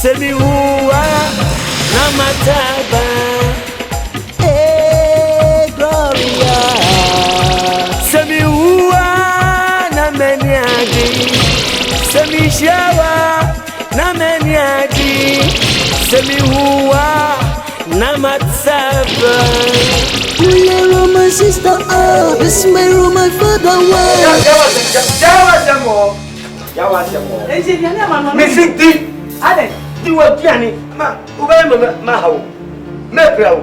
Semi uwa na mataba Gloria Semi uwa na meniadi Semi shawa na meniadi Semi uwa na mataba You my sister, oh, this is my room, my father, you were piano, ma, Maho, Mepro.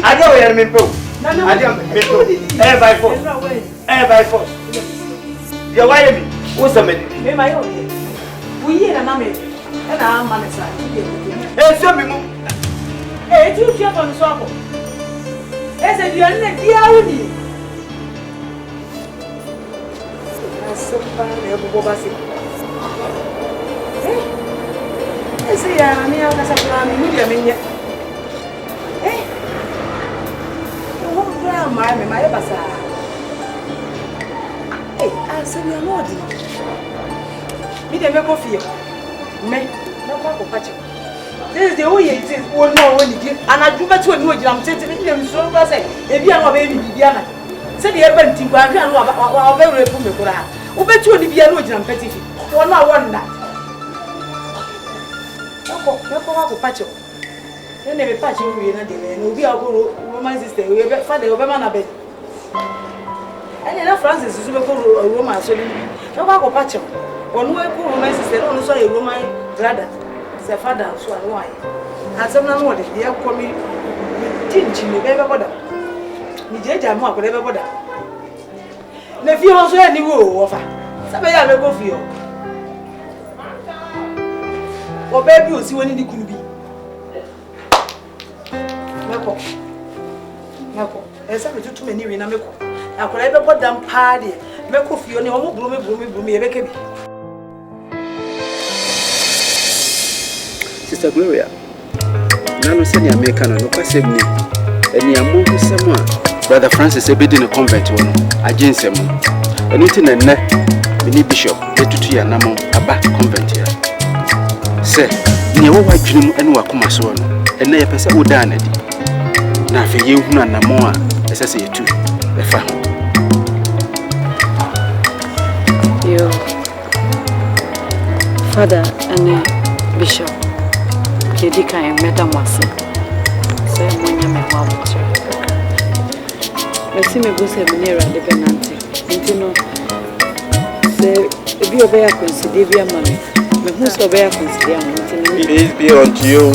I know where I'm pro. I don't air by force. Air by force. Your wife was a minute. My own. We hear a mammy, and I'm on the side. Hey, show me. Hey, you jump on the sofa. I said, you're not the I say, I'm here as a medium. Eh? Oh, grandma, my bazaar. Hey, I said, you're not. Me, they make coffee. Me, no coffee. This is the way it is. Oh, no, when you get, and I do better when I'm saying, so I say, if you are a baby, Diana. Said the event in Guardian, or very popular. Who bet you the piano and petty? Or not one that. No, patch. Then they patch you in a day, and we'll be our woman sister. We have father over man a bed. And enough Francis is a woman, so no patch. Or no woman sister, only saw a woman brother. The father, so and why. And some more, they are coming. Didn't you ever bother? You judge a more, whatever bother. If you also any woe offer, somebody I will go for you. Or baby, you see when it could be. Mako, there's something too many in a meko. I could ever put down party. Mako for you, no bloomy, baby. Sister Gloria, Nano Senior American, no question me. And you are moving somewhere. Brother Francis, a bit in a convent, I jinx him. Anything and net, mini bishop, the tutu and Namo, a back convent here. Sir, near white dream and Wakuma son, and they pass out down it. Now for you, Nanamoa, as I say too, the family. You, Father and Bishop. Dika and Madam Massey. Say, when you make one water. Let's see me go say, near the penalty. And you know, say, if you obey a consider money, but who's obey a consider? Peace be unto you.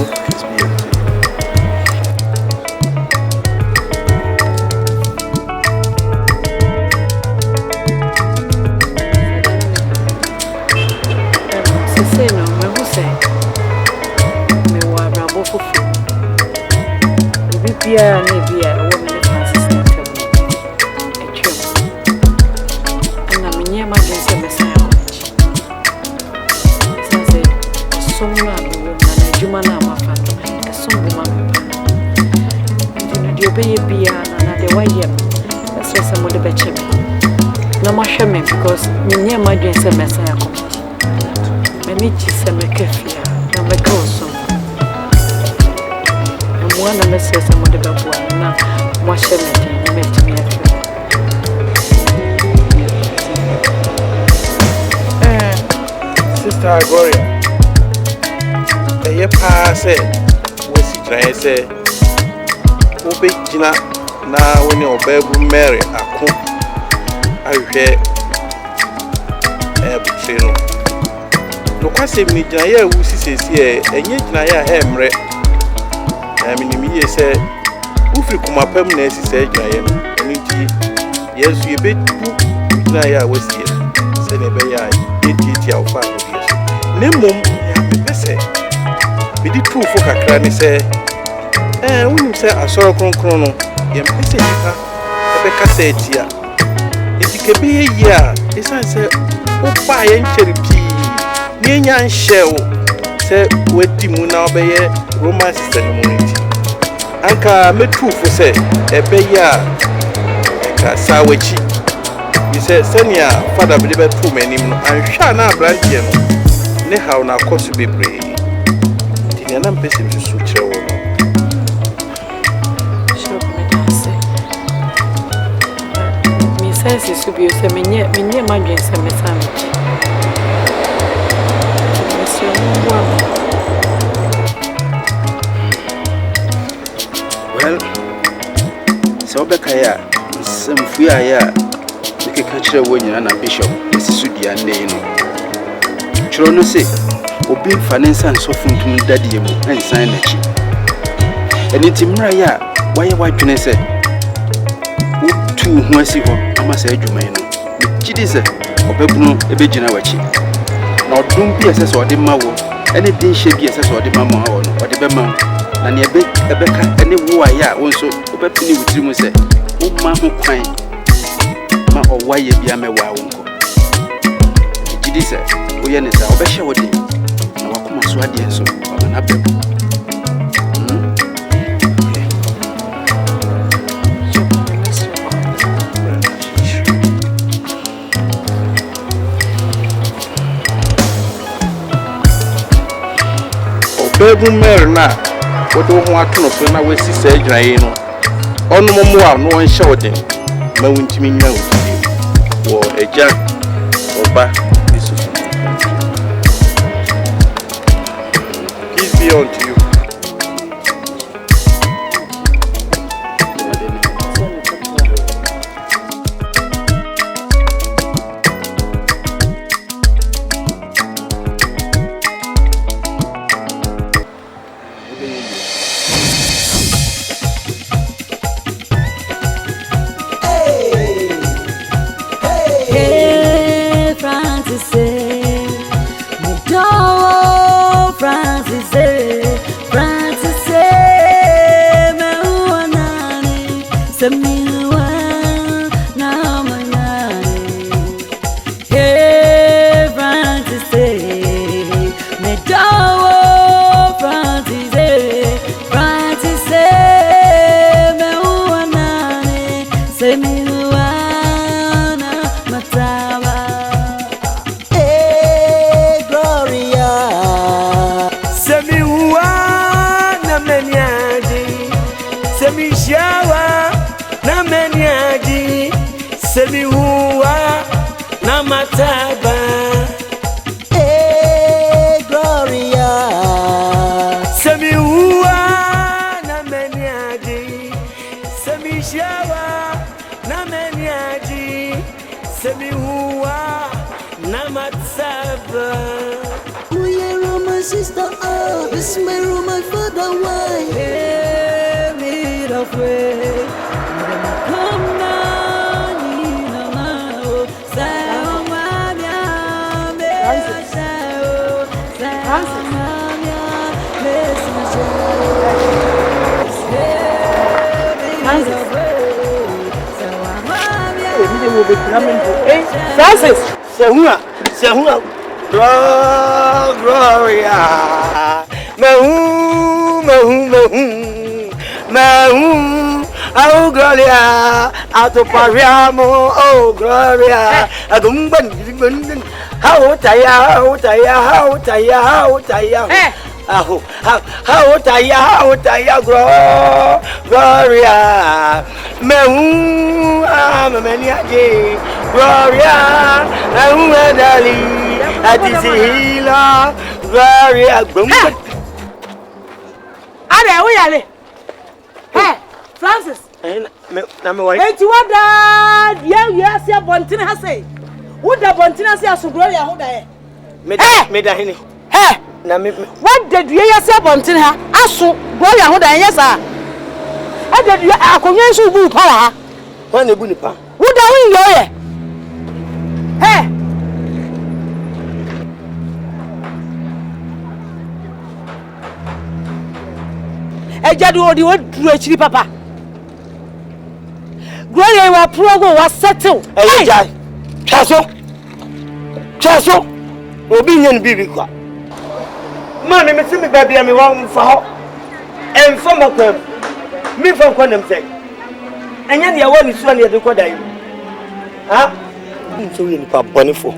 Yeah, maybe a woman Francis and a trim. And I'm near my Messiah. Someone and a Jumana, my father, a some woman. And you obey a piano and the way him. That's why some of the betcha me. No more shame because near my Messiah. Many cheese and a kefia, and a ghost. One of the sisters of the Babuana, now, wash everything, met me at Sister Gloria, the year pass it, was it trying to say, Obi Gina, now when your baby Mary, I cook, I hear a potato. No, I say, me, Jaya, who says here, and yet I am. I mean, me say, if you come up permanent, said Giant, and yes, you bet I was here. Say, never I did your father. Name, I say, we did proof for her cranny say, when you say I saw a chrono, you say, Rebecca said, here. If you can be here, it's I say, oh, buy and cherry pea, near and shell. Say, wait, Timuna be a romance ceremony. Anka me true for say, a beya, a sawachi. You say, Senia, father, be the true many, and shall not branch you. Nehow now, cost to be brave. nea na mpɛ sɛ mesusu kyerɛ wo no. Sure, me sense is to be so many imagine some time. Well, so Becca, some free aya, make a catcher when you're an bishop, Mrs. Sudia name. Chrono say, Obi finance and so from daddy and sign a chip. And it's Imraya, why a white penny say, two who I see what I must say, you may know. Chidisa, or Bebuno, a Begina Wachi. Now don't be assessed or the Mawo, anything should be assessed or the Mamma or the Bema. And a Becca, and the Waya also, Opening with you say, oh, Mamma, crying. Ma or why you be a me wow. Jidisa, we are not our best show. Now I come as well, so I'm not able. Baby Merna, what do you want to know when I see surgery? On no more, no one shouting. No one to me now. Or a jack or back. Peace be unto you. Francis, Gloria, oh Gloria, out of Pariamo, oh Gloria, a gumban, how taya, Gloria, I'm a maniac, Gloria, I'm a dali, at this healer, Gloria, gumban. Hey, Francis. I'm away. Hey, you want that? Yeah, see a bontina has say. Would the bontina say as Gloria? Hey, hey, what did you say bontina? Asu, Gloria, who I yes, sir. I did you a convention book power. One a bunipa. Would I win your hey? Ejadu odi wo duro achiri papa. Gloria wa progo wa settle. Ejai. Chaso. Obi nyen bibi kwa. Ma me meti me baby me wa mfa ho. Emfa makwam. Mi fa kwa nem sei. Anya de wa ni so na de koda yi. Ha? Nso ni pa bonifo.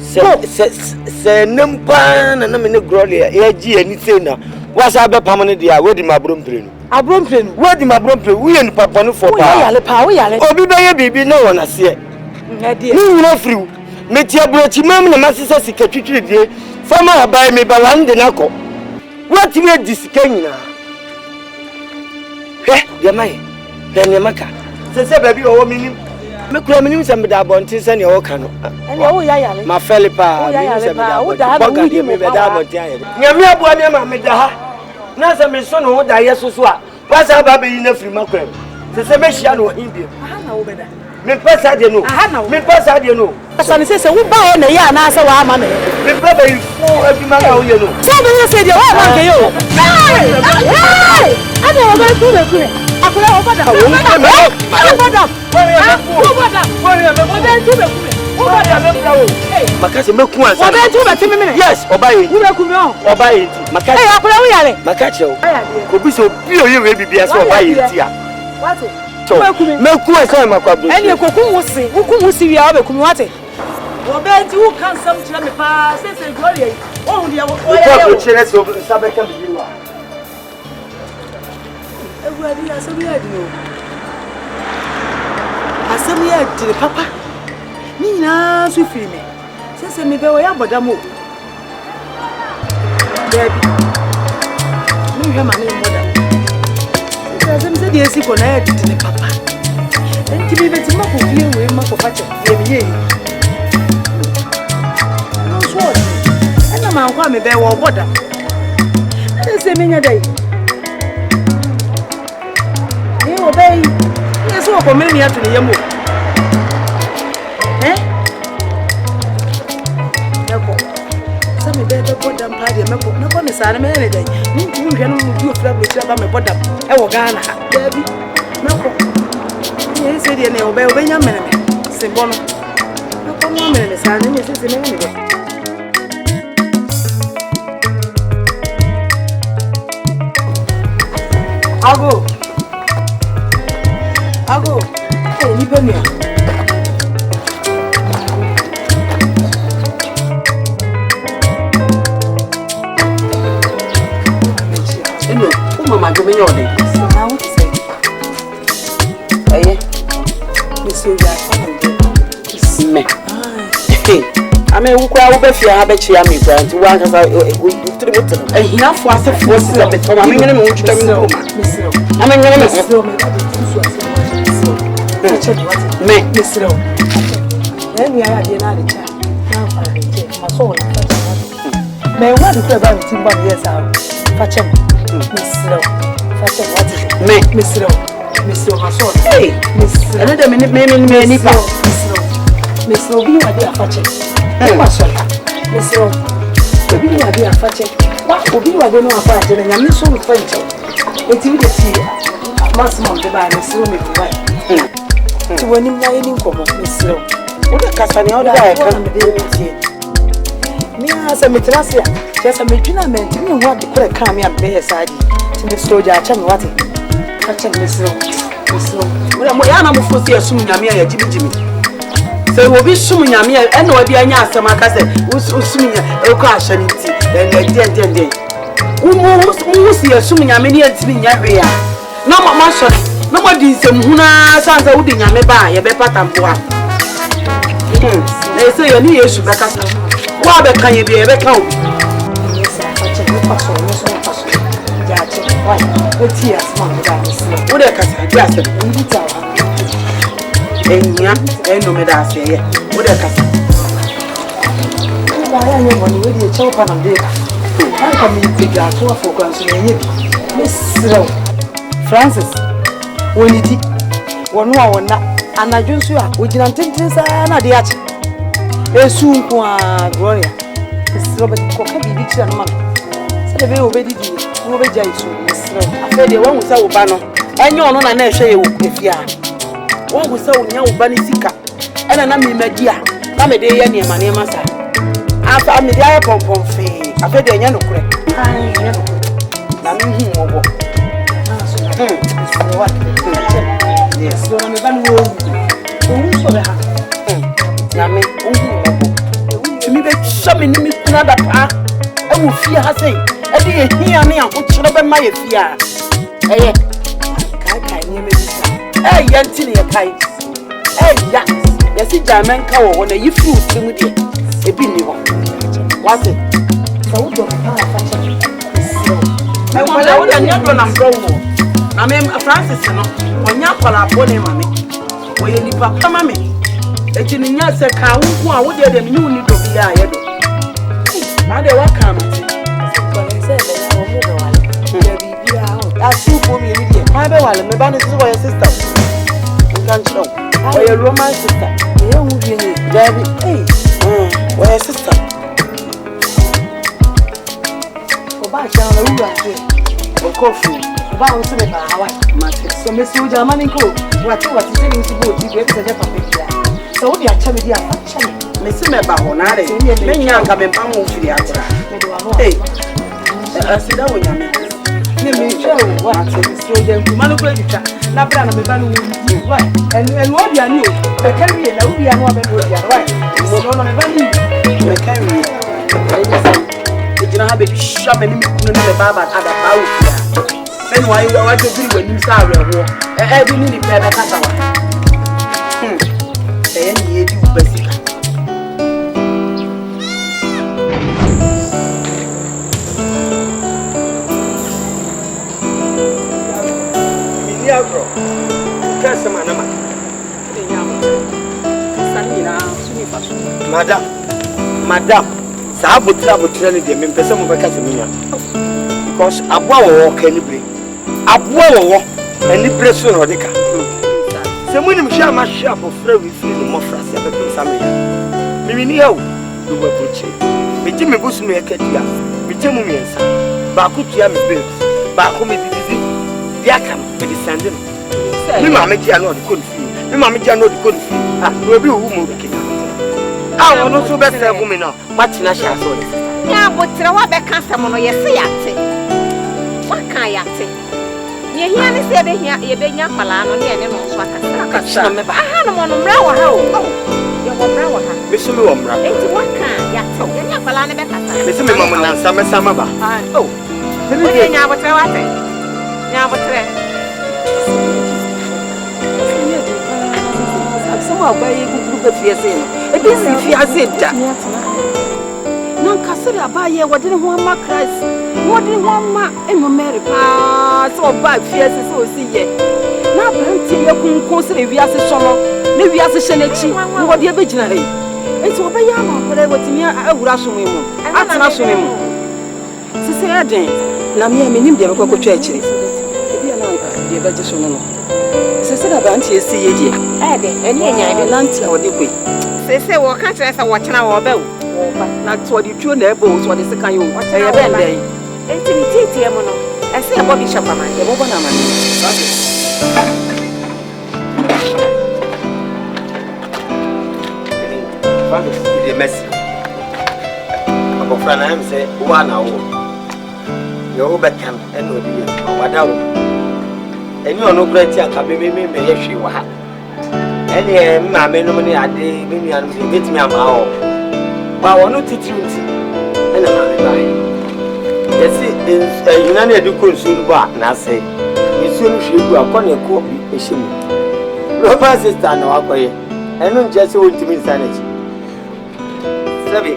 se nempa na na me ne grole ya gi ani sei na wasa be pam ne dia wedi ma bromprenu wedi ma bromprenu wo ye ni papa no fo pa wo yale obi be ye bibi na wona se ngade ni wura friu metia brochi mam na masisa sika twitwire die fama abai me balande nako wati me disika nyina de mai de maka se baby owo minim me kura minim se me da bontin se ne o ka no ene wo yale ma felipa minim se me da bontin me be da bontin aye nyame aboa me ma me da ha na se me so no da yeso a wasa ba be yi na firi makura se me hia no hindie aha na wo be da me pesa de no me pesa de no asani se wo ba o na ya na se wa ama me me baba yi fu aduma ka wo ye no so be ye se de wa ma ke yo ana wo ba tu be kure akura wo bada wo makase meku ansa oba tu be timi me yes oba yi wo be ku me o oba yi ti makase akura wo yale makache o ko bi so bi oye we bibia so oba yi ti a what meku ansa makwabdo ene ko ku wusi wi a be ku me what wo be ti wo kan sam kira me pa se glory yi o hu dia wo ya ko chere so sabeka bi wa Everybody has some idea. As some year to the papa. Nina, so free me. Since me be way about the move. Baby. Me have my name mother. Because I'm said yes, you connect to the papa. And to be better, Mako feel with Mako Pacha. No sword. And the man call me bear or water. Let's say many a day. Obey. Yes, what for many after the yamu. Some better put them party and make no one is an day. You can do a flap with your bottom. I will Ghana, baby. No, he said, you know, obey your man. Say, Bono. No, come on, Miss Annie, Mrs. Anyway. I'll go. Hey, you been here. Hello, Mama, give me your name. I want to say, Hey, Monsieur, me. I mean, who crowd be fear, I bet you am me, friend. To one of our tribute. And he have forced a force of the Tom. I'm going to move to the I'm going to me, Miss Rowe. Then we are the other child. Now, my soul. May what is about 2 years out? Fetch him, Miss Rowe. Fetch him, what is it? Me, Miss Rowe. Miss Rowe, my soul. Hey, Miss another minute, maybe Miss Rowe. Miss Rowe, you are there, fetch him. Miss Rowe, you are there, fetch him. What will be what they know about it? And I'm not so French. It's you to see maximum the buy Miss Rowe. To when him lying in common, Miss Rowe. What a Cassani, all that I come to do. Me as a mitrasia, just a midnight man, to me what the correct come up there side. To the soldier, I tell me what it. I tell Miss Rowe. Miss Rowe. Well, I'm going to see a soon Yamia, Jimmy. So we'll be soon Yamia, and no idea, some Cassette, who's soon a crash and tea, and a dead day. Who see a soon Yamia, it's been Yavia. No more marshal. Nobody is a Muna Sans a wooding and buy a better than one. They say you need to back us. Why can you be a better? Yes, I check the pass on your own pass. That's why. What tears, man, what a cassa, just a little. And no matter say, what a cassa. Why are you money with your children and data? How come you figure out what for consummation? Miss Francis. Oniti wonu a wona anadwonso a ogina tenten saa na de ache esu nko a gloria isro be koka bibi kira no ma se de be obedidi no be gya isu isro afa de won wusa wo ba no enye ono na na ehwe ye wo efia won wusa wo nya wo ba ni sika ena na me madi a na me de ye ne ma ne ma sa afa me de aye pompom fe afa de nya no kure ai nya no na me hu wo bo what? Yes, so I'm going to go. ni be hye me ni me kuna da pa e wo fie ha sei e de ehia ne a wo kyerɛ be ma ye fie a eye kai ni me bisa ya ntini ye kai ya yesi jamen ka wo na yi fruit mu de e bi ni ho wase so wo do ka fa che e wala wo nya do na mbro wo na me Francis no onya kwala abone ma me wo ye nipa kama me e ti ni nya se ka wo a wo de de me ni do bi ya ye do na de wa ka ma ti kwala se be na wo mu be wale de bi bi a o asu ko mi ni de ma be wale me ba ni so wo ye sister nkan chiro wo ye roman sister ye hu bi ni David wo ye sister o ba ja na wu ase o ko fu ba won se be ba hawa mate so me si o ja mani ko wati se ni si bo ti be se je papa dia so wo dia cha me dia cha me si me ba ho na re me nya nka me pa mo firi akora asida wo nya me ni me che o wa se si o ja manu ko dita na bra na me ba no wo wa enu o dia ni o be kan wi na wo dia no be no dia wa no me ba ni me kan wi ejina ha be sha me ni me kunu na me ba ada ba wo dia then why you want to bring when you start real every minute be be kasa wa ni edu basika minia bro kasa manama sanina suni faso madam sa botra ni de me pese mo be kasa minia because abua wo kanibri abua wo ani breso no deka se mu ni mhia ma hia afofra wi fi no mofra se be pesa me mimi ni yawo do ba poche me ti me busu me akadia me ti mu miensa ba ku tua me babes ba ku me didi dia kam me di sande me ma me dia no de kon fi me ma me dia no de kon fi ah no bi wu mu be kika ah wono so be se bu me no matina sha so le ya botre wa be kan sam no ye se yate wa kan yate ye hia ni se be hia ye be nya kwala no ne ne no so akasa me ba aha no mo no mra wa ha o ye mo mra wa ha me so me wo mra enti wa kan yate ye nya kwala ne be kasa me se me mamu na sama sama ba oh ye nya botre wa te nya botre sama ba ye gugu be fiese e bi si fiase da nan kasere abaye wode ne ho ama Christ wode ne ho ama eno Mary pa so ba fiese so si ye na branti ye kunkun sere wiase so no ne wiase hye n'echi wode e begina he enti wo be ya ma pere wotimi awura so mu atena so mu sisi eden na me nim de bekọ kwotwa akire e bia na de beje so no sisi da branti esi ye die ede eni enya ebe nanti a wode koi sisi wo ka kire sa wo chena wo ba wo na to the tuo na ebo so the second you e ye ben den enti ni titi e mo no e se ebo bishop ama e bo na ma Father, the mess. Abo frana am say wa na wo yo be kan eno di wada wo eni ono grati aka me ye hwe wa ha eni ma me no ni ade me nua no betimi ama o ba wono titinti ena ma me bai yesi yuna na edu konsu no ba na say yesu no hwe gu akọ na ko bi ehyemu Roman sister na wakoye eno nje se wontimi nsanachi sabe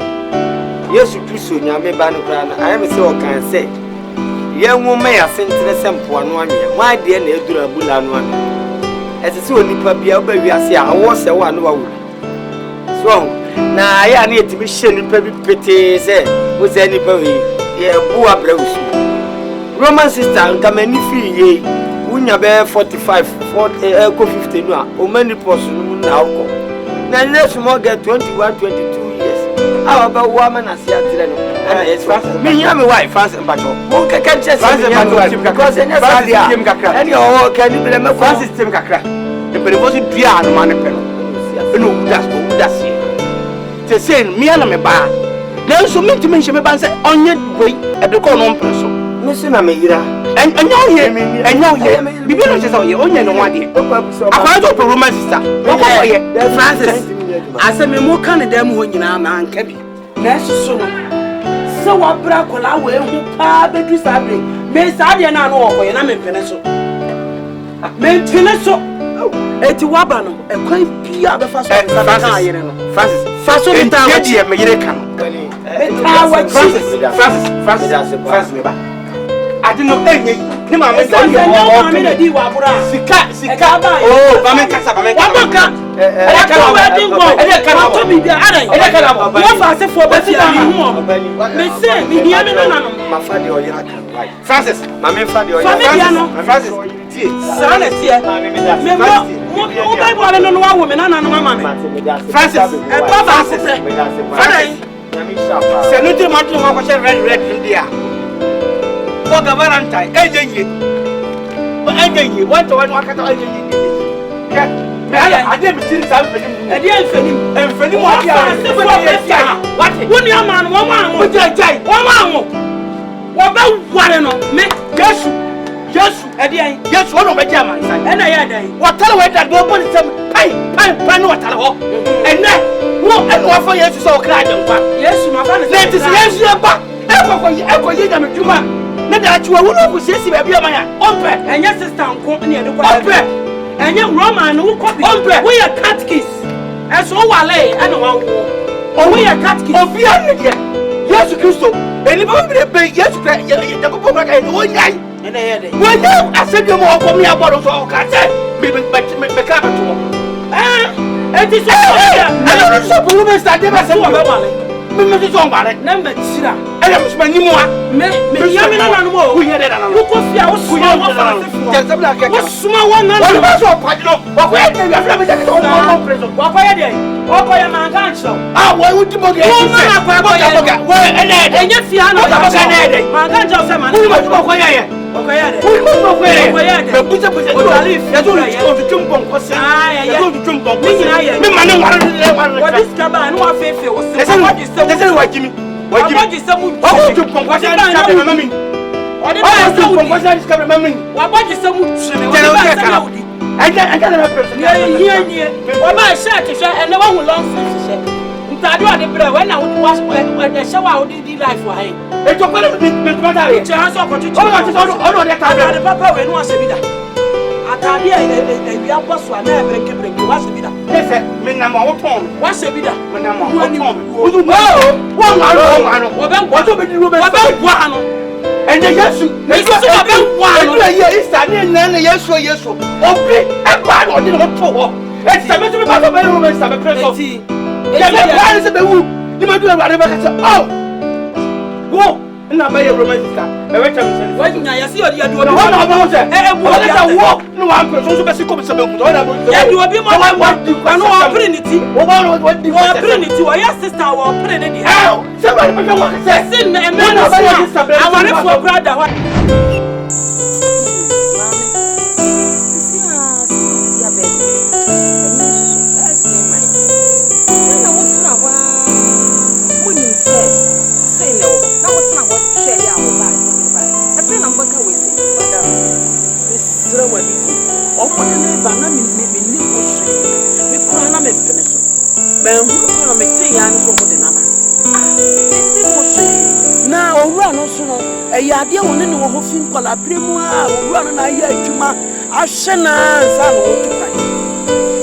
yesu kristo nyame ba no kra na ayame se o kan se ye nwoma ya sentre sempo anu anwe wa de na edura bula anu anu esese onipa bia oba wiase a wo se wa no wa wo so na ya na etimi hye nipa bi pete se wo se nipa wi ye bu abra usu Roman sister nka mani fi ye unya be 45 40 ko 50 no a o mani post no na akọ na next mo get 21 22 years awa ba wa mana se atire no na yes me nya me wife fast mpacho mo keke nche se me wife because enya sadia any o kan ni bele me fast system kakra the perivosi dua no man pe no udas te say me na me ba na so me ntimi nche me ba se onye boy e de ko no mpreso me se na me yira enya ye bibi no chesa ye onye no wade akwa to Roman sister o ko ye Francis ase me mo kan dem ho nyina na anka bi Nurse sono. So what bra kola we hu pa bedu sabre. Me saade na no okoye na me pene so. Me pene so. Eti waba no e kwan bia be fa so na yire no. Francis. Faso mi ta waji me yire kan. Francis me ba. Ade no enye ni ma me so me na di wa bura. Sika ba. Oh, ba me kasa ba me. Wabaka. To be there. What was it for? Me say, me hear me no. Francis, Mammy Fadio, Francis, Francis, I didn't see something. I didn't feel what your man, woman, what yes, one of my Germans, and I had what tell away that nobody said, pine, what tell and then, what for years so cried. Yes, my father, yes, you're back. Ever, you not that you are who says you have your man, and yes, it's down company and the and young Roman who copy we are catechis. And so wale and one or we are catechis. Oh, be on again. Yes, Christo. Anybody pay yes, you go back and one night. And I had it. Well, I said you more for me about us all. Can't say, maybe make up to and this is I don't know who is that never said one. Mrs. Ombale, number Sira, and I'm spending more. Me, Yamina, we had it. Look what you are small one. What about your partner? What you have never done on prison? What are you? What are you, man? Ah, why would you get and yet, Fiano, my grandchild's man, who was okay. I do the bread when I would wash when the shower did life for him. It's a better chance of what you all the time. The papa when was a bit. I can't be a boss one never bring you was a bit. They said, Minam, what's a bit when I'm on you. What to be about one? And the yes, about one year is standing and yes, yes, okay, and one or didn't talk. It's a better about the bedroom and some present. Why is it the wood? You might do a whatever. Oh, go and I may a romantic. Why didn't I see you do one about it? And what is a walk? No one person to be coming. You will be my wife. I know I'm putting it. What you are putting it to your sister or putting it. How? Somebody want to say, sin and man of I want it for brother. Now, run also. A idea one in the fin cola prima, run a year juma. I shan't answer.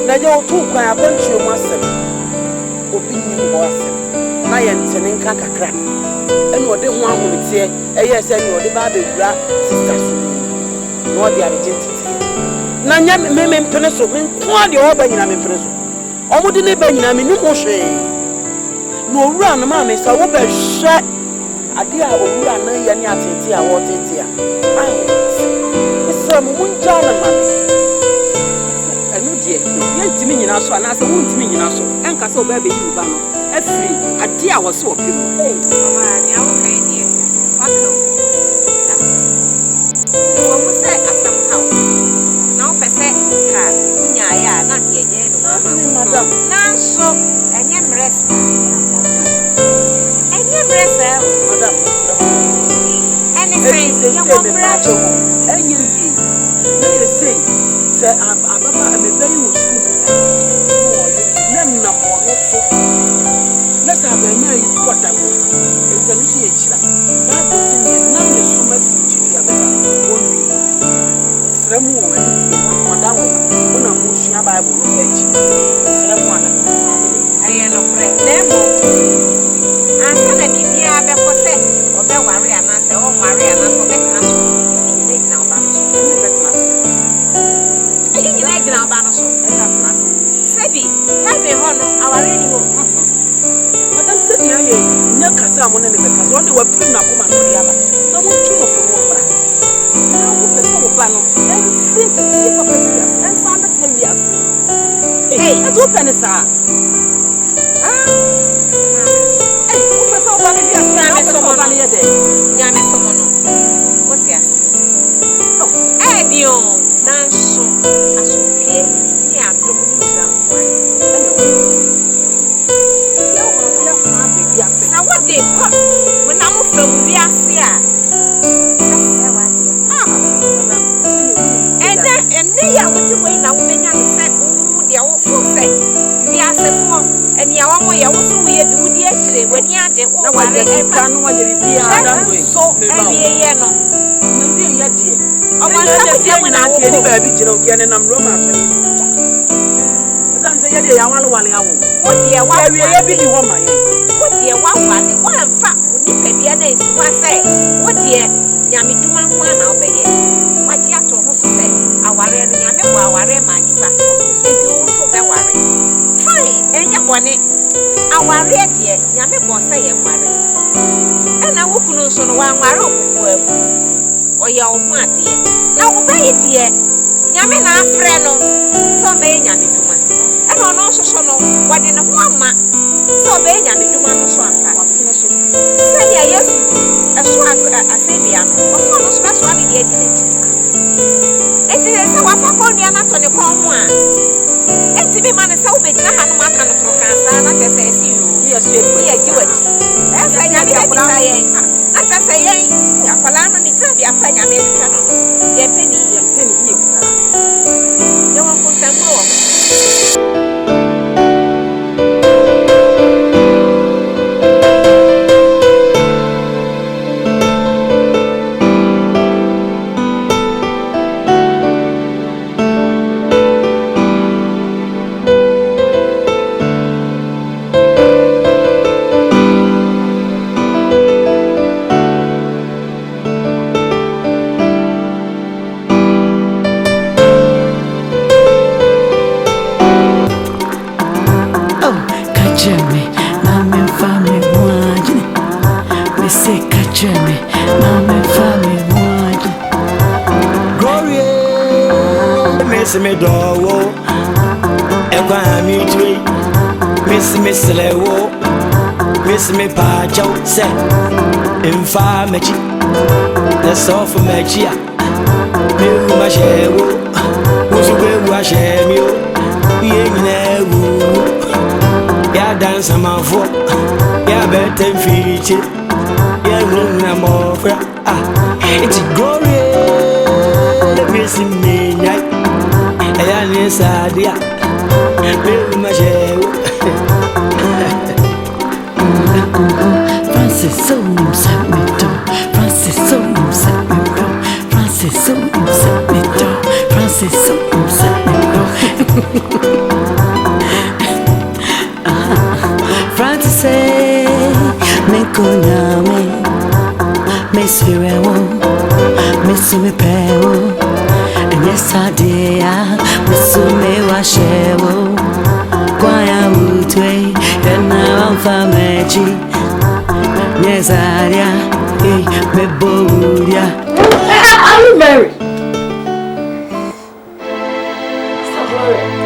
Now, you're too quiet, bunch you must have opinion was. I am sending Kaka crap. And what they want would say, a yes, and you're the baby sisters. No, the identity. Nanya me peneso me kwa de oba nyina me peneso omo de ne ba nyina me numo hwe no owura no ma me sa wo ba hwe ade a owura na ya ne atete a wo tete a so mo munja na ma me anu die ye ntimi nyina so ana se wo ntimi nyina so enka se oba be yi ba no afiri ade a wo so opi mo mama ni awo kan die waka wo mo se asam hawo madam nanso enye mresa madam ene say ya mo bracho enye yi na say say ababa amebai wo school na mo no so na sa ba nya yi kwata because one day we're putting up on the other. No one too of one bra. Now we put some panel and fit to the purpose and found it in the hey, that's what penny sir. Hey, who was so funny? Yes, someone on your day. Yame someone. What's yes? Oh, Edio, Nanso, Asupie, near Dominica. Now, what did when I'm from Viasia? And they are what you wait now, when you said, oh, the old folk say, Viasia for, and Yawa, you also weird do the actually when you are there. Now, I can't want to be so, no. I want to say when I get baby, you know, and I'm romantic. As I say, I want to what dear, why we are really woman? What dear, one fact would nip at the other is one say, what dear, Yami to one I'll be here. What you have to say, I worry and Yami, I worry, my neighbor, it's also be worry. Fine, and you want it. I worry at ye, Yami was say, worry. And I will close on one worry. Or your mad dear. Now obey it, dear. Yammy, our friend, so may Yammy to man. And on also so no, what in a woman, so may Yammy to man, so I'm say, yes, a swag, a Fabian, or for no special idea. It is a wafakon, you're not on the palm one. And to be man is so big, I have no kind of procast, not as I see you. Yes, you do it. As I am. As I say, Apolano needs to be a penny American. Yet penny, you. No one puts them more. Me do Ewa mi tui Miss Lewo Miss me pa chow se Infa mechi The soft mechia Me ma shewo Usuwe wa shemio Ye mine wu Ya dance amafo Ya bete mfichi Ya runa mofra It's glory Miss me nyai Ayane sadia Baby mashewo Francis so set me down. Francis so set me down. Francis so set me down. Francis so set me down. Francis say me kunyame me sirewo me sumepewo. Yes, I did. Miss me was shewo. Kwaya mutwe, and now I'm famachi. Yes, I did. Me boya. Are you married? Stop worrying.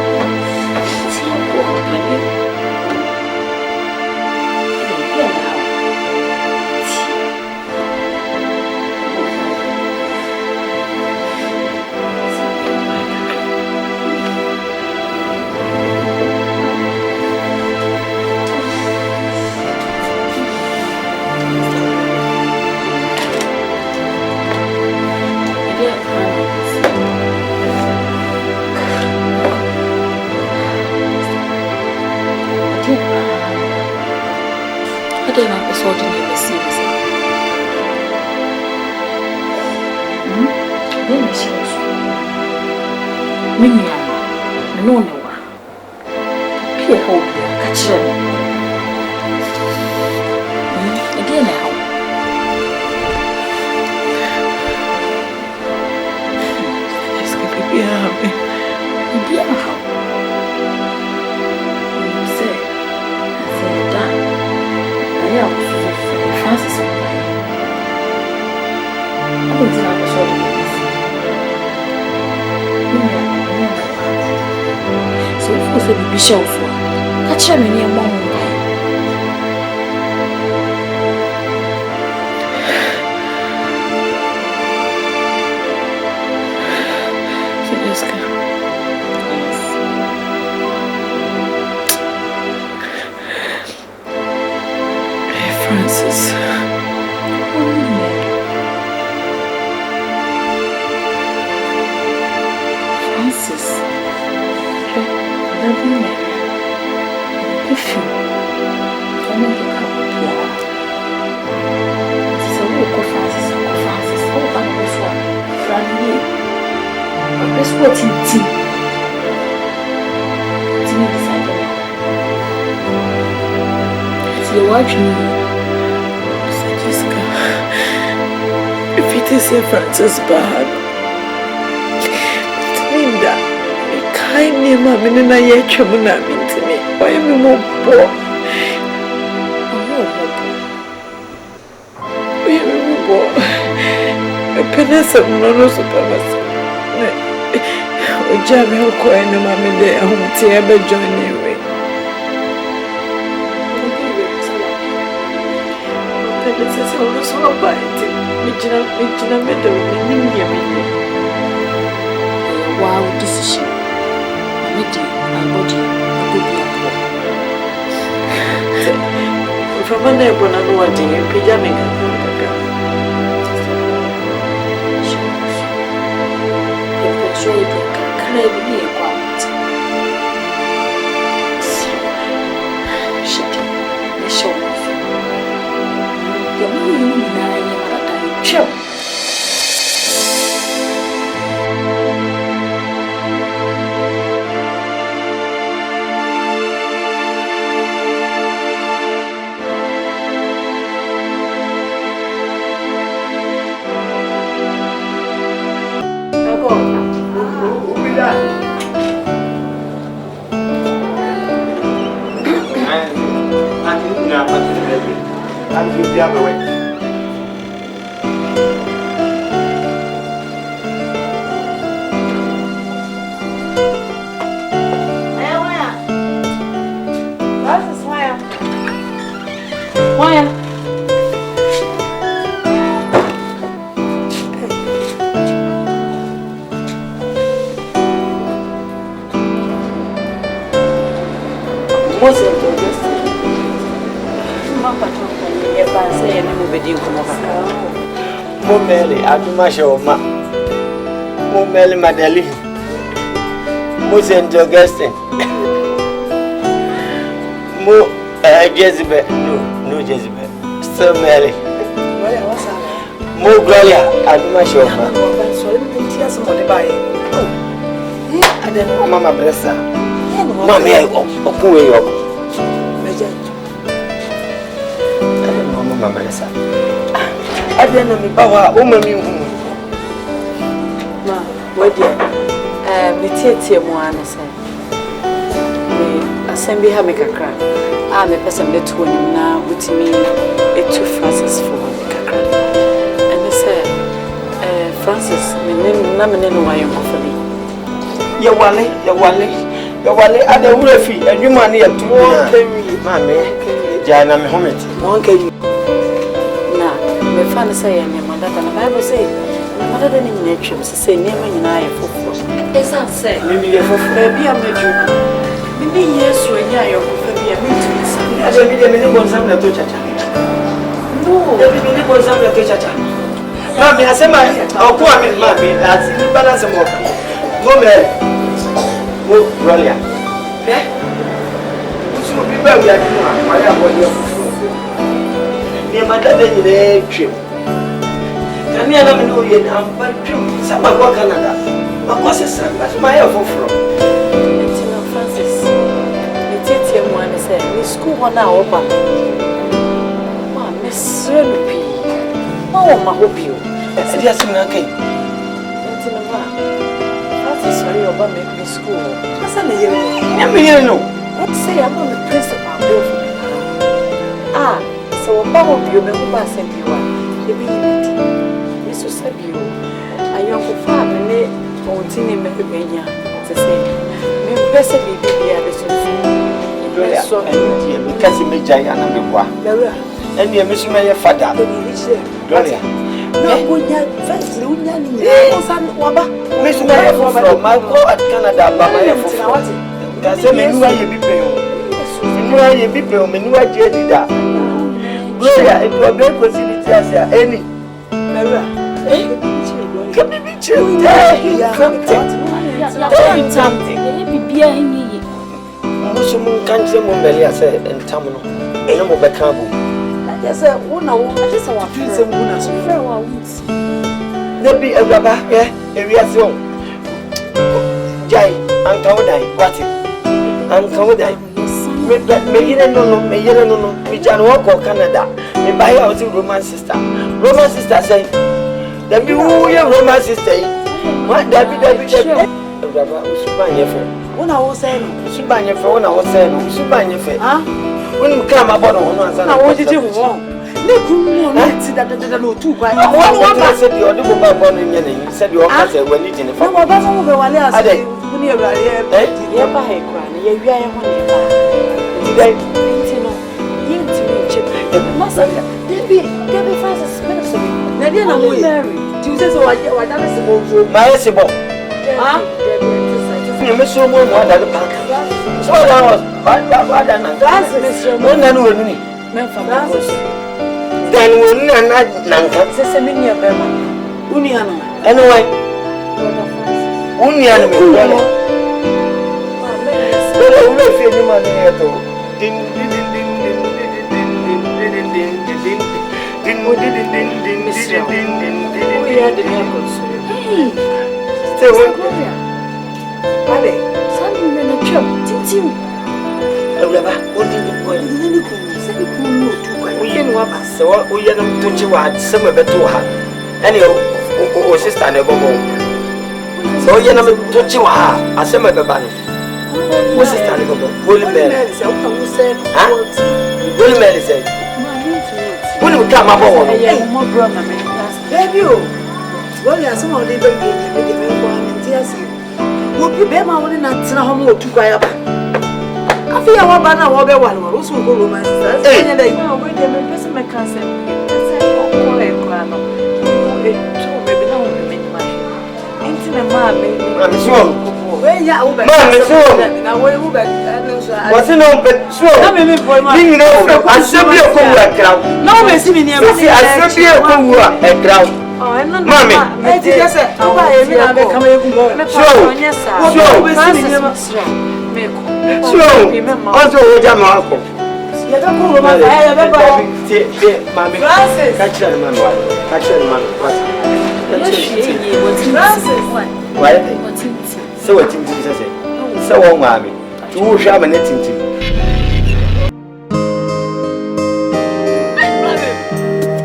Francis didn't have a sort of this. So, if you be sure for, catch him in your mom. Francis. Francis. Perfume. Come and pick up here. It's a walk Francis. Francis. Oh, I'm this one. Franny. This what in tea. Tea decided. It's your wife. If it is your Francis bad, it means that I can't name a minute I yet trouble to me. Why am I more poor? I am more poor. A penance of no supermaster. O Jamie, how coin a mammy there, whom Tiabe join away. This is all so bad. Mijina medo India. Wow decision. Midi, my body, a good young. From a neighbor, I know what in pyjama. Show you can I be about shit. Show me. Sure. Mashoma Mumeli Madeli Musen Augustine Mu Jezebel no Jezebel so Mary Mu Gloria Adumashoma Mama Bressa Mama Okuwe Yoko Mama Bressa I don't know me power, woman. Ma, what dear? Me tea one say. Me assembly have make a crack. I'm a person that to him now with me a 2 Francis for make a crack. And they say, Francis, me name no why you for me. Your wale, and the Wolfie, and you money at 2 Mammy, Jana Mohammed. One can you? My father say, and your mother, and the Bible say, mother than in nature, say, name and I for. As I say, maybe a baby, I'm not you. Maybe yes, when you are baby, I'm into it. I don't need a minute on some of the church. No, every minute on some of the church. Mammy, I say, I'll go in, Mammy, that's the balance of work. Go there. Go, Rolia. Eh? So, people are doing what my mother in the trip. Can you let me know yet? I'm but some of what Canada. My boss is my elbow from. Francis, the teacher one said, Miss School 1 hour. Miss Renupi. Oh, my hope you. Yes, okay. Francis, sorry about making me school. What's an ear? No. Say I'm on the principal. Ah. So, Papa, you may pass and you are. This is a view. I young family, continue me to be here. To say, me best be the so because you make giant and and you miss my father. Gloria. No, first, son, Miss Mary from my God, Canada, Mamma. That's a man who I be paying. You be paying, men who I did that. Gloria, it will be considered as any. Come be chilled. Something. Musumu kanche mo mbele ase entamuno enye mo beka bu I just said one I just want to say one as friend wa woods nebi agaba ewiase o jai anka wodai wati anka wodai me yire no me janu wako Canada me buy out Roman sister say that be who your Roman sister what that be agaba usuba nyefe una wo say no subanye fe una wo say no subanye fe wonu ka ma bodo wono ansa na wo jiji wo ne kunu no ti da no tu kwa wo ba se di odi bo ba bo no nya na se di o ka se wani jini fa wo ba so wo be wale ase kunu e wale ye ba he kwa na ye wia ye ho ne ba dai nti no ye nti me che masa debi Francis Minister na dia na wo ye ti u se so wa da se bo ma ye se bo you miss so more than the park. So I was bad and glasses. No, no, then we're not Nanka. Sesame near Bema. Uniano. Anyway, Uniano. But I will feel you money at all. Vale, some men are chum, Tintim. However, what did you call it? We are not to you at some of it to her. Anyhow, sister never more. So you're not to you are some of the band. What's sister never more? William Mary said, when you come aboard, more brother, baby, well, yeah, some of the baby, would be my one and home to cry up. I feel our banner will be one who also go romance. And they know when they may person my cousin. Maybe no women. Intimate man, maybe. I'm sure. Well, yeah, now we will bet. What's an open sure? You know, I should be a crowd. No, I see me near me. I should be a crowd. I'm not mammy. I just said, oh, I come also, Jamako. You don't go, mammy. Catch your man. So what things I say? So, mammy. Two shaman it.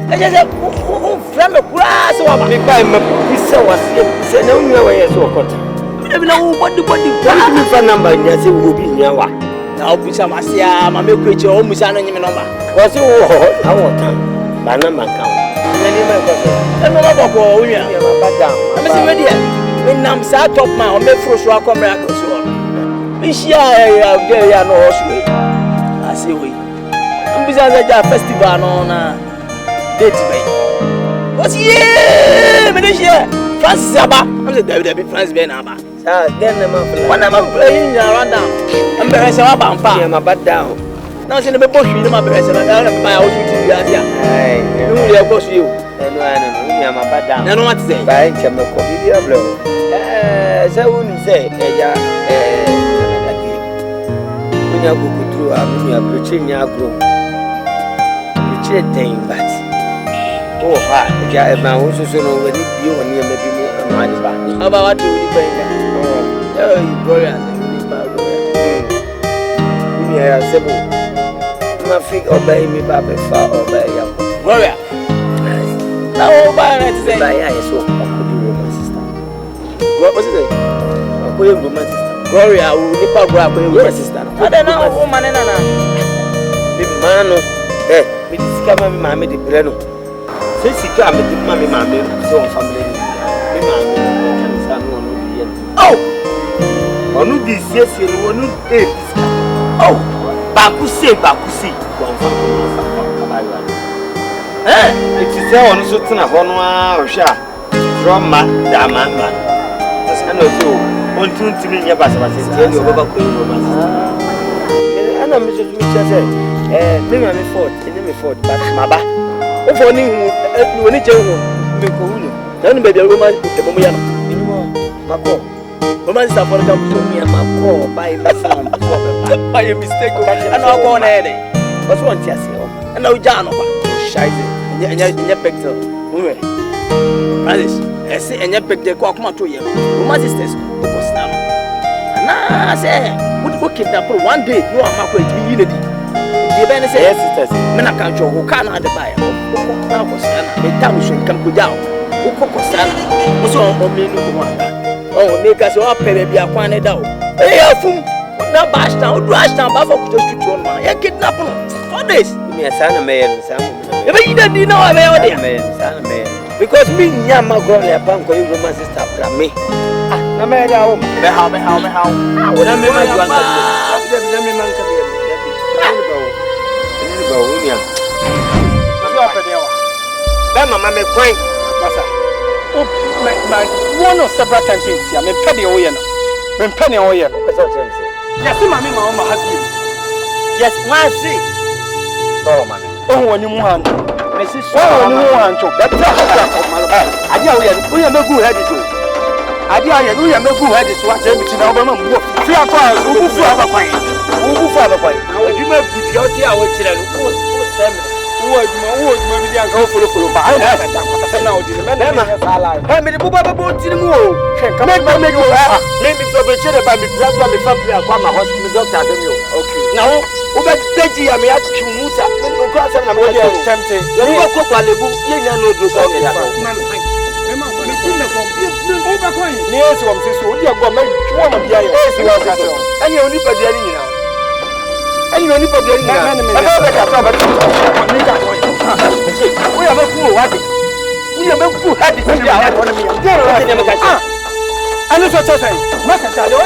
I just said, from a grass or my pizza was said, no, you are so hot. I don't know what the phone number in your will be near one. Now, Pizza Masia, my milk creature, almost an enemy number. Was you I want time? Banana count. I'm not about all you are down. I'm ready. When I'm sat up my make for so I come back or so. This year, there are no horse. I see we. I'm besides a festival on date. What's yeah, Malaysia? Francis Abba. I'm the David France Benaba. Then when I'm playing around down, I'm very sorry about I'm bad down. Now, send a bush in my breast and I don't buy out with you. I course you. And I'm a bad down. I don't want to say, I can't make a blow. So I wouldn't say, when you go through, I'm preaching your group. Preaching thing, but. Oh, yeah, my also so already you and you maybe more money. How about what do you think? Oh, you glorious. Yeah, simple. My feet obey me, Baby, far obey you. Gloria. Now, by I say, I saw a Roman sister. What was it? A Roman sister. Gloria, who nipper grab a Roman sister. I don't know, woman, and man, me discover my made the breno. Sisi ka me ma me so on family me ma me kan sa no no bi yen oh onu di siesie no onu oh bakusi wan fa abayo it is say onu so tena ho no a ohwe a drama da man ana so on tuntimi nya basa tie ni obaba ko romance ana me so mi chese me ma me fort but maba o fo ni hu woni je hu me ko hu no na no baby romance ko temo ya no inimo mako romance sa for ka ko mi mako by me sam by a mistake ana ko na ede o so on tiase o ana o ja no ba shaize nya pector we Alice ese enya pector ko akoma to ye romance sisters ko stand na say we kidnap one day no amako e yi ne di the ben say yes sisters me na kan cho ko kana de ba ya ko na ko sana me tam so kan ko jaw ko sana mo so o me nu ko anda o me ka so apere bi akwan ne dawo afum na bashtan o do ashtan ba for ko just to on man ya kidnap no for this me sana me yen sana e be ida di na wa be o dia me sana me because me nyama go le pan ko you romance sister bra me na me da o be how o na me ma ju an ka de me man ka be Unia. So apa dia wa? Ba mama me kwan. Masa. My one of several times here. Me pede o ye no. Me pede o ye no. Pesa o chem say. Yes, mama ma husband. Yes, one see. So mama. Oh, woni mu han. Me si so. Oh, woni mu han cho. That adi a o ye me gu head so. Adi a ye no ye me gu head so. A chem ti na o ba ma mu. Fi akwa o bu fu aba kwan. Ugufu abakwa adwuma buti oti a wotire no ko seme wo adwuma bi di anka wo folo ba ai na ta na odi me na sala ha me de buba babo tiri mu o hwe me me so be chere ba me bra me fa bra kwa ma hospital doctor dem yo okay na wo be teji ya me atwi musa me ko asem na me wo tempted yo ko kwa lebu ye nya no do ko me da me tin na ko o ba ko yi ni esi wo mse so odi agbo me wo ma bia yo esi wo ka so anya oni pa dia ni nyina Any anybody in there? I know that I'm about to we are not cool. What? We are not cool. Had this in there. I know what you're saying. Master, I know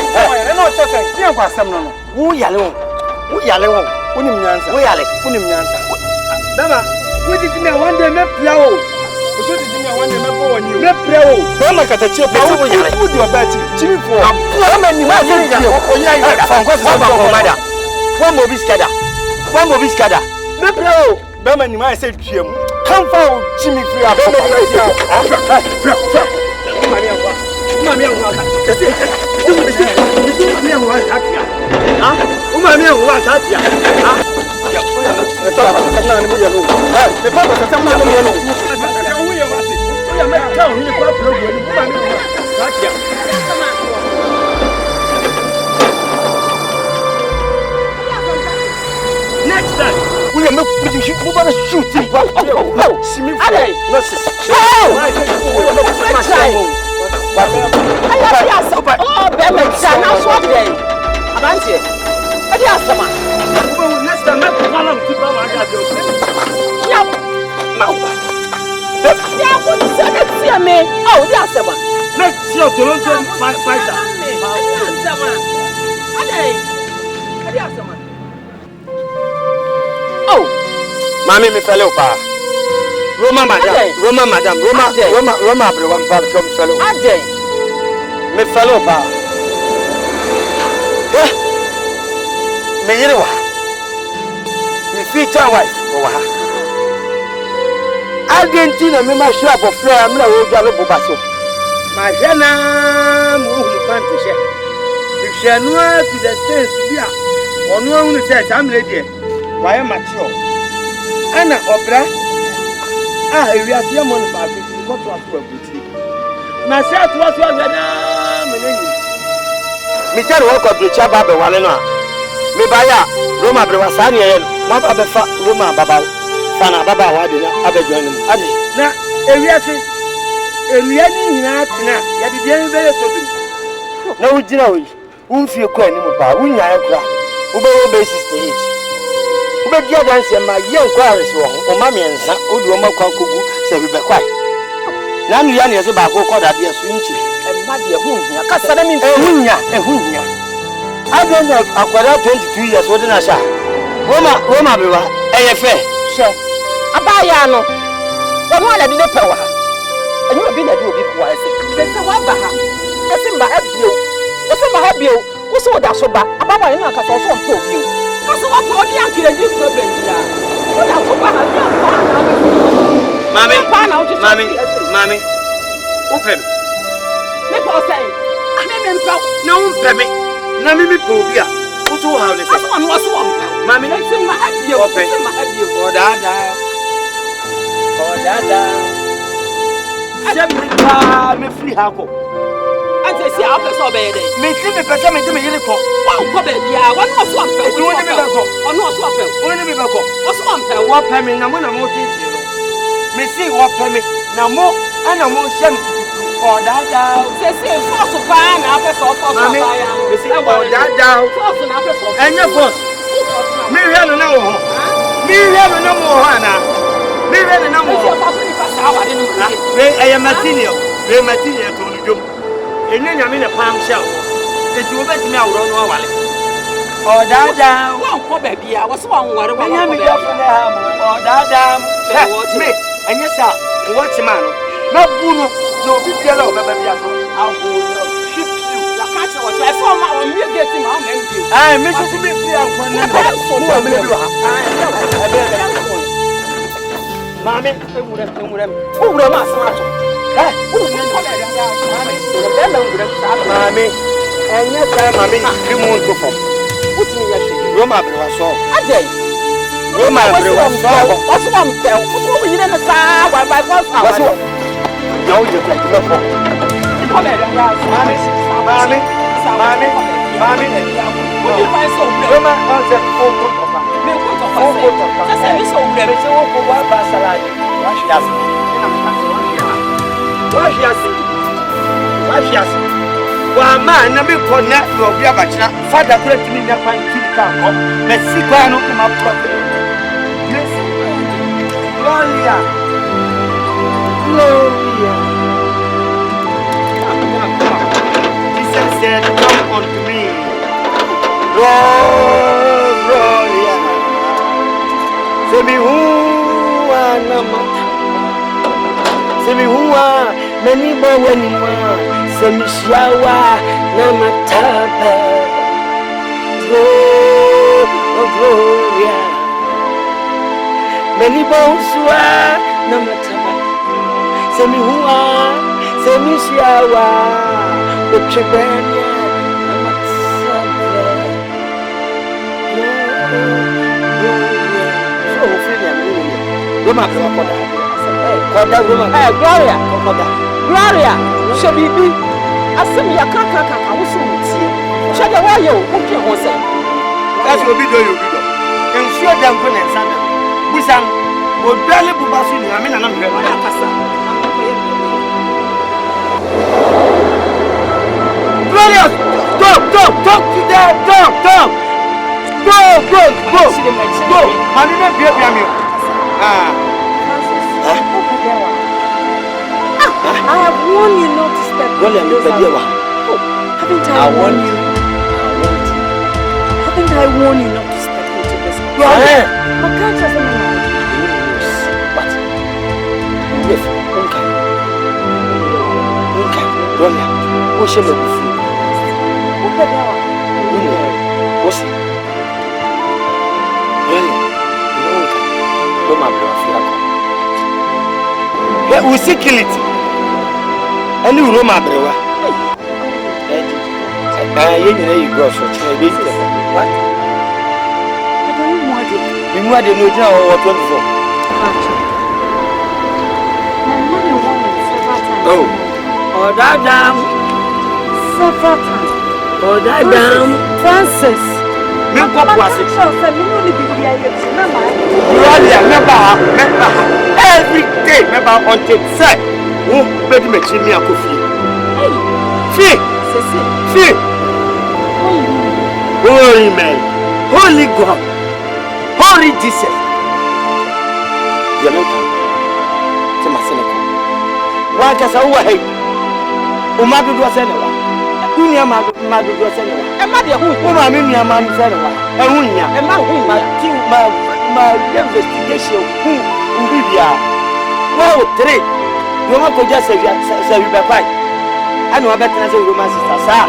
what you're saying. You are some no. Who yellow? Who yellow? Who name answer? Who yellow? Who name answer? Dama, who did you one day make plow? Who did you one day make for you? Make plow. Dama got a chip. Who do a bet? Chief for. How many miles? Oh, yeah, from what's over, One more biscada. Me bro. Bema ni ma say twiem. Come for Jimmy free up. Mami anwa. Kese. Mami anwa atia. Ah? Mami anwa atia. Ah? Ya. Na ni mo yelo. Me pa ba sa na mo yelo. Wo ye wate. Wo ya me ka o ni kwa program ni mami anwa atia. Next time, we are making you go and shoot him. Oh, see me. No, sister. Oh, Bella, that's what they are. Avanti. What is the man? Next time, I'm going to go and get you. Yep. Now. Yeah, what is that? Me. Oh, that's the man. Let's see Toronto fighter. That's the man. What is the man? Oh, Mammy, me fellow pa. Roma, madam, Roma, everyone, fellow. Me fellow pa. Me yellow. Me feature wife. Argentina, me my shop of floor, I'm not going to basso. My Hena, move panty. If she are to the sense, yeah, or no one says I'm ready. Why am I sure? Anna Opera? We are here money for what was for boutique. Myself was one when me tell work of the Chaba Walena. Me baya Roma Brewasani, Mama Befa, Roma Baba, Fana Baba, Wadina, Abejon. Now, we are saying, we are now, yet the very so. No, you who feel quite anymore, who are basis stage. Ubedia dance ma ye inquiries wo o ma me nsa o do ma kwa kogu say we be quiet. Now you are so back call that yes winchi. E ma de hunya. Kasa na mi Ehunya. I don't know akwara 22 years what na sha. Woma bewa. Eye fe. she. Abaya no. Wo mo la de pe wa. Enyu obi na de obi ko wa ese. Se wa ba ha. Ese mba abio. Ese mba ha bio. Wo so da so ba. Ababa ni na kasa so mpo bio. Kasa wa ko di ankire di problem dia. Wo da so ba ha dia pa na. Mami. Open. Me ko say. Me mpa. Na umpe me. Na mimi probia. Utu ha ne se. Aso anu aso mpa. Mami. Ese mba abio. Ese mba abio. Odada. Sempa me free hako. Ante si a person obey dey. Me ti me pese me ti me yele ko. Wa ko be bia, wa no so ampe. Etu woni me be ko. Ono so ampe. Woni me be ko. O so ampe. Wo pe me na mo ti ti no. Me si wo pe me na mo ana mo hye me. Odada. Se force pa na person force pa ya. Me si odada. Force na person. Enye force. Me hwe no na wo ho. Me hwe no na mo ho ana. Me hwe no na mo ho. Material to the job. And then I'm in a palm shell. That you bet me out on Wally. Oh, Dada, one baby, I was one word when I'm here for the ham. Oh, Dada, watch me. And yes, sir, watch man. No, Bruno, no, big yellow, baby. I'll go ship you. I can't watch. I saw my own getting my men. I miss you. Mommy, who would have asked? Mommy, and yes, Mammy, you won't go from. What's me, Roma Brewaso? Ajay, Roma Brewaso. What's one tell? What's what we didn't say? Why by first hour? No, you're like the phone. Mommy, what do you find so good? Roma answered 4 foot of her. Just say so good. It's all for one salad. Wahiasi. Wa man na me connect no obi abachina. Father pray to me na pan keep calm. Merci kwa no ma prophet. Yes. Gloria. Jesus said, come unto me. Gloria. Say me who anamata. Say me who many more when you are. Say me shawa namataba. Oh, Gloria. Many bones were namataba. Say me who are. Say me shawa. Uchebanya namataba. Gloria. So Ophelia, Roma Koda. Koda Roma. Gloria. Koda. Gloria. Shabibi. Asem ya kaka wusu mutie. Shade wa yo, oke ho se. Kasi obi do yo bi do. Ensuo dem ko na nsa da. Busam, odale buba so ni ame na na mhwe na kasa. Gloria, talk to them, talk. Go. Mami na bia mi. I have warned you not to step into this house. Haven't I warned you? Haven't I warned you not to step into this house? My car doesn't allow you. But if okay, Gloria, who shall we be? What's it? Gloria, we see kill it. And you know my brother. You go so what? You know the new job or 24. Oh, that damn. Several times. Oh, that damn. Francis. Every day, remember until say, who made me chimney a coffee? See, holy man, holy God, holy Jesus. You're not Wa kasa wo hey. O ma dodo se ne wa. Unia ma dodo se ne wa. E ma de hu. O ma me nua ma se ne wa. E hu nya. E ma hu Ma ti ma investigation hu ubibia. Wo 3. Yo ma ko just say we be pai. Ani wa betena say Roman sister sa.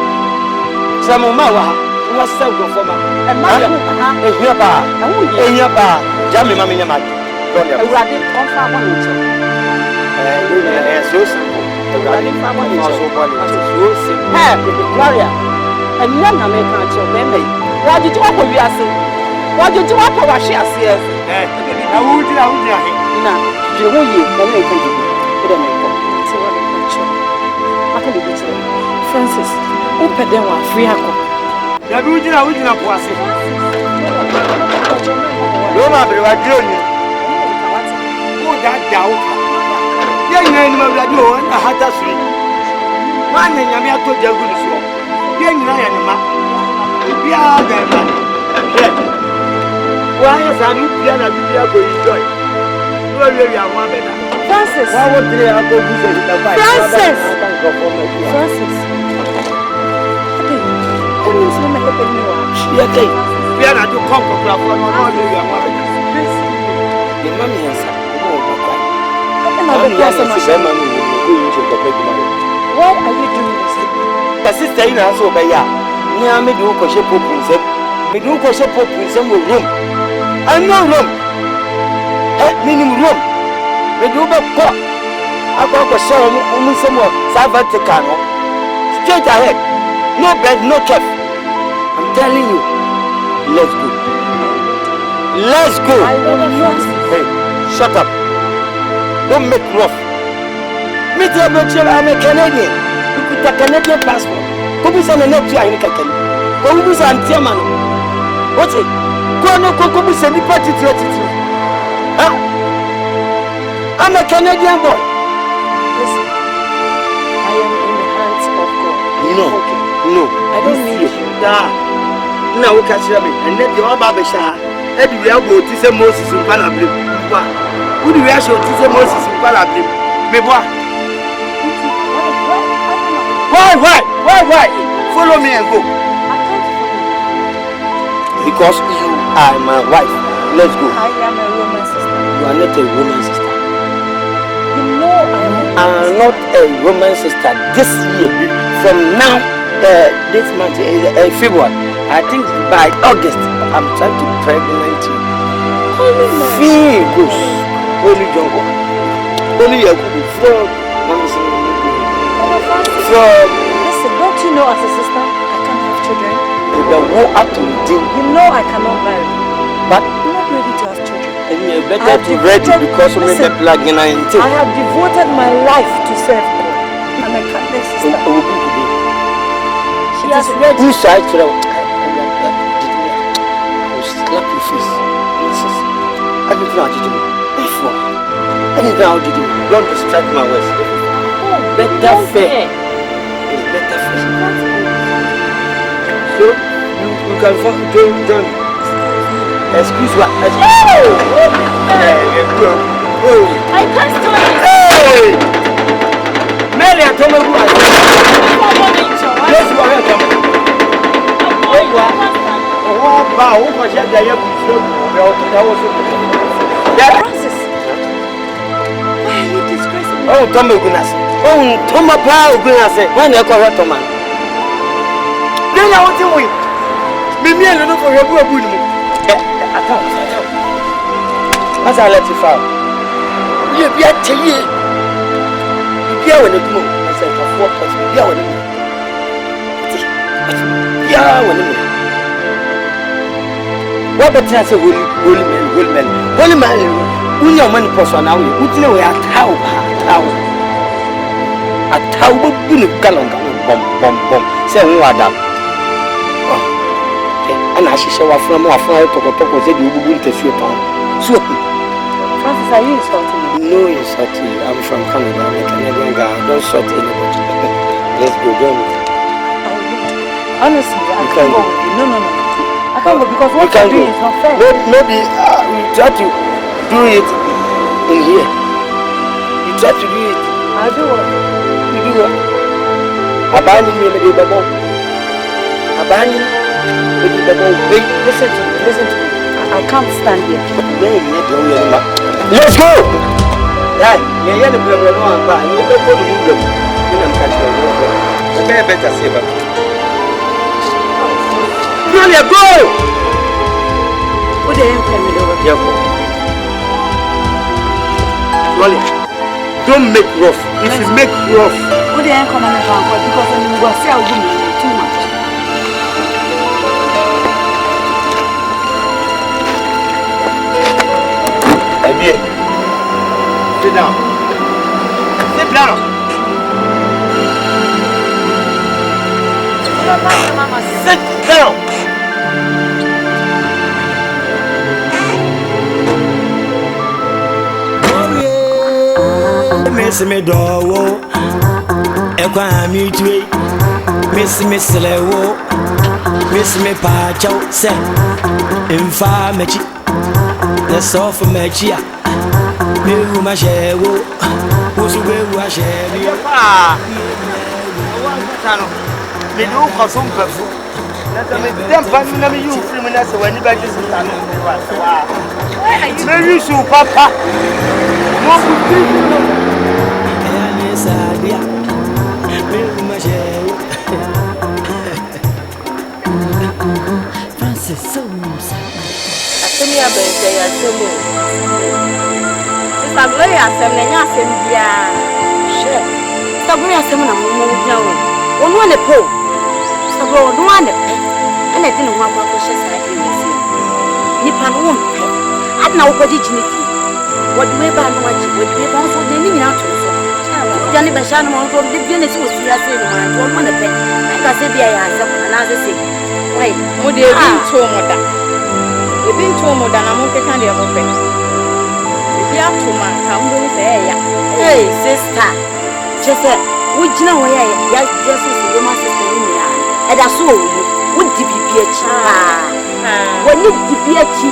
Samo ma wa. Wa sa go for ma. E ma de hu aha. E hia ba. E hia ba. Jami ma me nya ma. Ewurade konfa wa no cho. So simple. Ewurade fa wa no cho. So simple. Eh, Gloria. Enya na me kan cho me me. Wa juju wa ko wi ase. Wa juju wa ko wa hwe ase. Na wudi he. Na, je ho ye, na me kan juju. Ede me ko. Ti wa me kan cho. Aka le bi chire. Francis, o pede wa free akọ. Na bi wudi na ko ase. Lo ma bere wa dio ni. O da o. Ye nyina ni ma bla dio na hata suri. Ma nya nya me ato jagu ni so. Ye nyina ya ni ma. Bia ga ma. Wa ya sa ni bia na bia go enjoy. Wo we ya wa be na. Francis. Wa wo dire akọ guze ni ta bai. Francis. Francis. Come on, so make a new one. Ye kai. Bia na do kom ko kra fo no no we ya wa be na. Ye ma mi yansa. Why are you doing this? The sister in us over here. Near me do ko she pop in them. Me do ko she pop in some room. I know room. Minimum room. Me do ba ko. I go ko show me some more Salvatica. Straight ahead. No bed, no chef. I'm telling you. Let's go. Let's go. I will not. Hey, shut up. Don't make rough. Me tell you, I'm a Canadian. You put a Canadian passport. Go be sent a note to you. Go be sent a man. What's it? Go be sent a party to you. Huh? I'm a Canadian boy. Listen, I am in the hands of God. No, okay. No. I don't need you. Now we catch me. And then you are Babesha. And we are going to say Moses in Palabri. Who do we actually say Moses in Palabri? Why? Follow me and go. Because you are my wife. Let's go. I am a woman sister. You are not a woman sister. You know I am not a woman sister. This year, from now, this month, February, I think by August, I'm trying to pregnant you. Feel good. Only jungle. Only a good frog. Listen, don't you know as a sister, I can't have children? The war up to the You know I cannot marry. But I'm not ready to have children. And you're better to ready because we the plug in I have devoted my life to serve God. I'm a Catholic sister. She has ready. Who side to I will slap your face. I didn't know how to do it. Before. I didn't know how to do it. Don't distract my words. Better fair. It's better fair. So, you can fucking join. Excuse what? I can't stand it. Hey! Mary, I told you. Yes, you are welcome. Francis, why are you disgracing me? Oh, Tommy Gunas. Oh, Thomas Power Gunas. When you call Thomas. Then I want to win. Me and the for your good. As I let you fall. You be a tea. You be a when it moves. I said, for 4 points, be a when it moves. Yeah, when it moves. What better as a holy man? Holy man, when your money person now, you put away a tower. A tower will gallon bomb. Say, who are that? And I should show a from our fire to said you wouldn't have your tongue. So, Francis, are you insulting me? no insulting you. I'm from Canada. I'm a Canadian guy. Don't insult anybody. Let's go, go. Honestly, I can't go with you. No. I can't go because what you're doing is not fair. Maybe we try to do it in here. You try to do it I do what? You do what? Abandoning me, the bubble. Abandoning the bubble. Wait, listen to me, listen to me. I can't stand here. Let's go! Dad, you're the brother one, but you don't go to England. You don't catch your water. The better say about it. Julia, go! What the hell can we do? Julia, don't make rough. If you make rough, What the hell can I make because I'm going to say too much. Sit down. Sit down. Sit down. Miss me do, Equa me to Miss Lewo, Miss me Pacho, say, infamity, the soft machia, me who my share, who's away who I share. Me do for some person. Them family you criminals when you back this time. Maybe you papa. No Francis, so Asemi abese ya semo. Sister Gloria asem na asem bia. She. Sister Gloria asem na mo bia wo. Ono ne po. Sister Gloria ono ne pe. Ana de no hwa ko she sa de nisi. Nipa no wo pe. Adna wo kwaji chiniki. Wodi we ba no waji, wodi we ba so de ni nyina to so. Jani be sha no mo so de bia ne si osi ase no ma. Ono ne pe. Aka se bia ya asem na ase se. Wai, mo de bi nto mo da. Ebi nto mo da na mo keka de mo pe. Ebi atoma ka mo be se ya. Hey sister. Chese, wo gina wo ya Jesus wo ma sister ni ya. E da so wo di bibi achi. Wo ni di bibi achi.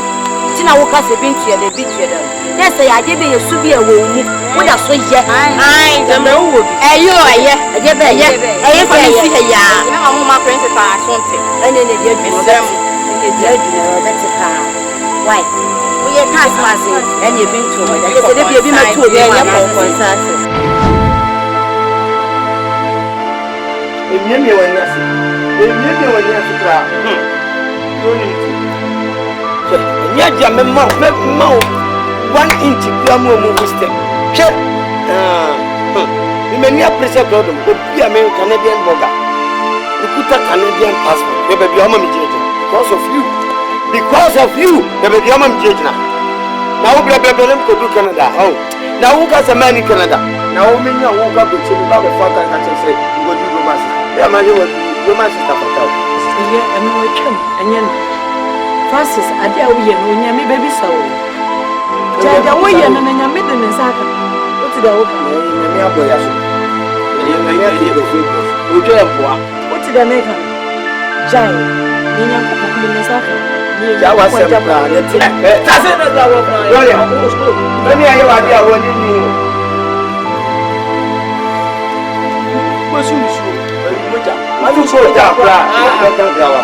Tina wo ka se bi nto ya de bi nto ya da. Na se ya de be yesu bi e wo mu. Wo da so ye. Ai, dem be wo bi. Eyo eye. Eje be ye. Eye se ye ya. Na mo ma principal asonte. Ene ne de adu. Ene de adu na be te pa. Why? We are Christmas and you've been to it. I said, if you've been to it, you're consensus. If you knew when you see, if you knew when you see, you need to. And yet, you're a mouth 1 inch, you are more step. Check. You may not pressure problem, but be a Canadian burger. You put a Canadian passport, you may be a mommy because of you. Because of you, the baby am judge now. Now we go to Canada. Oh, now who got a man in Canada? Now we know who got to about the father and say, you go do romance. Yeah, man, you romance is not out. Yeah, and we come and then Francis, I dare we and we baby so. Jaja, we and then I'm midden in Saka. What's the old boy? What's the American? Jai, in Saka. Ya was a plan. That's it. Let me have your idea when you knew. What's your issue? I don't show it up. I don't go.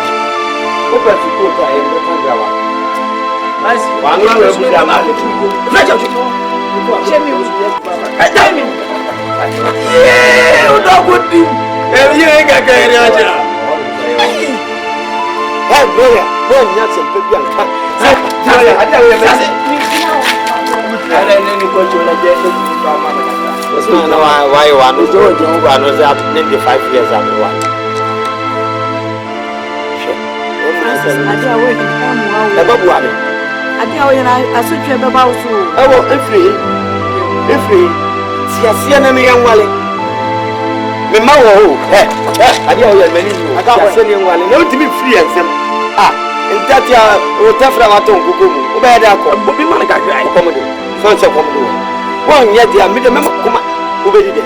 Open to go to a little grower. I see. One will be a man. Yeah, you don't put him. You ain't got carried. Hey, brother. Well, not some baby and cat. I don't know why one was doing one was out 95 years after one. I dare we can come out. I dare we I should have about so. Oh, if free. See, I see an young Wally. Me ma wo eh I dare we many I can't send you one. No to be free and some Ntatia o tafra waton kukumu obeda ko bobi man ka grai komodo so nse komodo won ye dia mi de mema kuma obedi de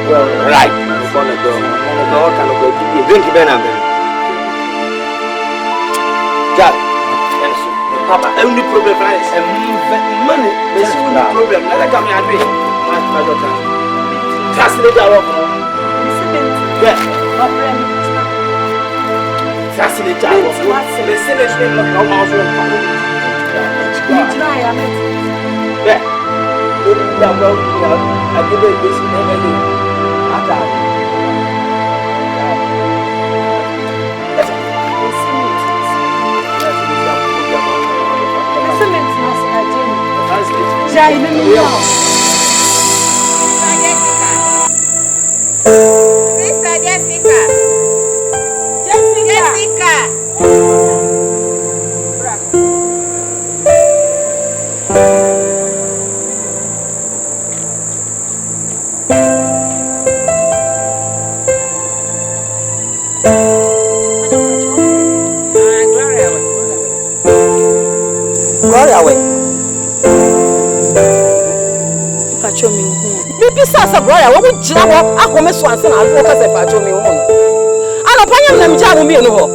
well right for the door no kan ko di drink be na be ja yes papa only problem is money is only problem na ka me adwe Translate our work. Yeah. Translate our work. The cemetery look how house will come. Yeah. I give it this never do. Sasa brother, what would you have? I come so answer and focus about me on. I don't pay them jam me no.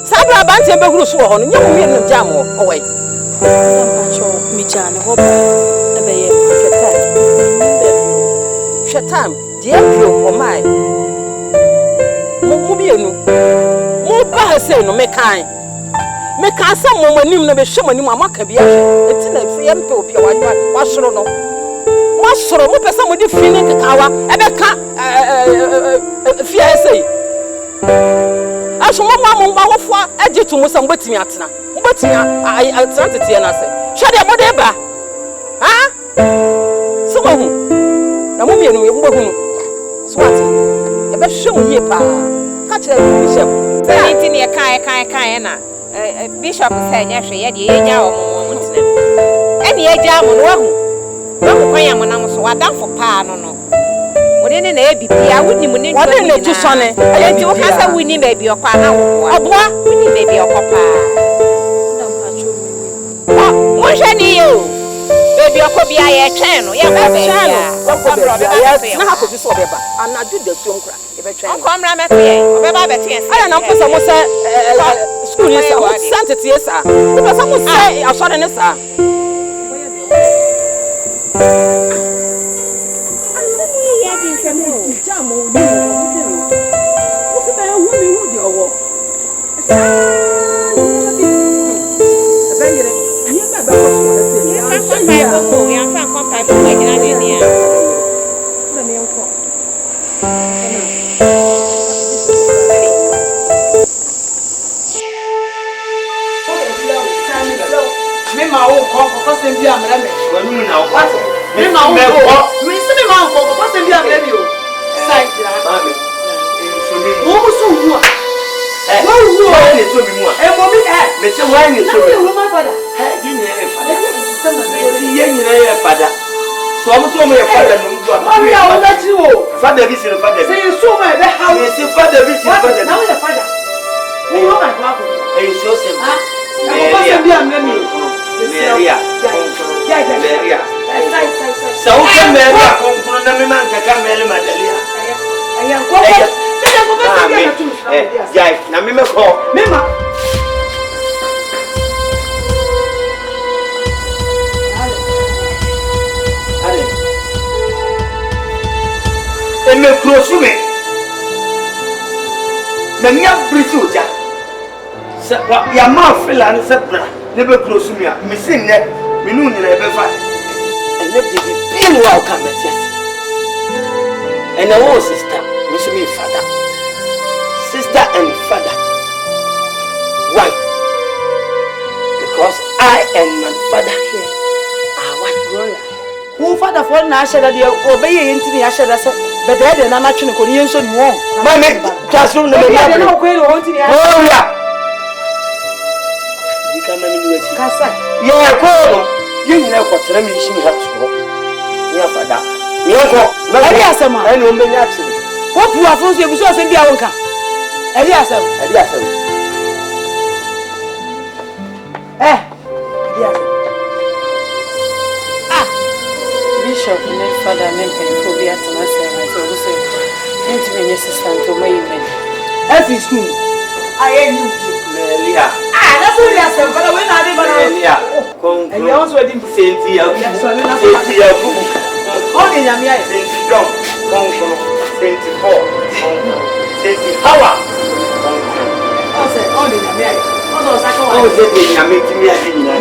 Sabra Banti and Begru so on, you mean jam away. Me jam, hope shut time, dear you or my Mubiano. More say no make kind. Make someone when you never show me my can be a tin of be a wash no. Soro mo pesa mo di feeling kakawa ebe ka fear say aso mo ma wo fo age to mo sam betimi atena mo betimi atena tete na say hwe de mo de ba ha so mo hu na mo mienu mo hu no so ate e be hwe mo yie pa ka kire bishop say nti ne kan na bishop say nya hwe ye de ye nya o mo ntena ene ye ja mo no hu Don't cry, I'm so what done for Pano. What in a bibia wouldn't even what in it to sonny. I do have a winning baby or Pana or boy, winning baby or papa. What shall you? Baby or Cobia a channel, yeah, baby. Yes, now could you so ever? And I do the film crack. If I try, come round at me, or Betty, I don't know, someone said, school is sent it, yes, sir. Because someone say, I'll shut in this, sir. Ya ma fela ni sepra ne be close me a me sin ne me nu nyina be fa ene de bi wa ka metias ene wo sister me so me father sister and father why because I and my father here are one glory who father for na sheda de obeye ntini ya sheda se bedede na na twene ko ni enso ni won mama classroom ne me ya na ko ele won ntini ya gloria Kasa. Yeah, go. You know what? Let me see how to go. Yeah, father. Yeah, go. Eliasema. I know me actually. What you are from you so say bia wonka. Eliasema. Eliasema. Eliasema. Bishop ne father ne ko bia tana say so we say enti me sister to my email. Every school. I knew Melia. That's what you said, but when I did, Melia. Come. And you also didn't say, Cynthia. Yes, so Cynthia. Oh, de nyame ai. Senti dom, konko, senti po, konko, senti hawa. Ose, on de nyame ai. Oso saka wa. O se de nyame timi ade nyina.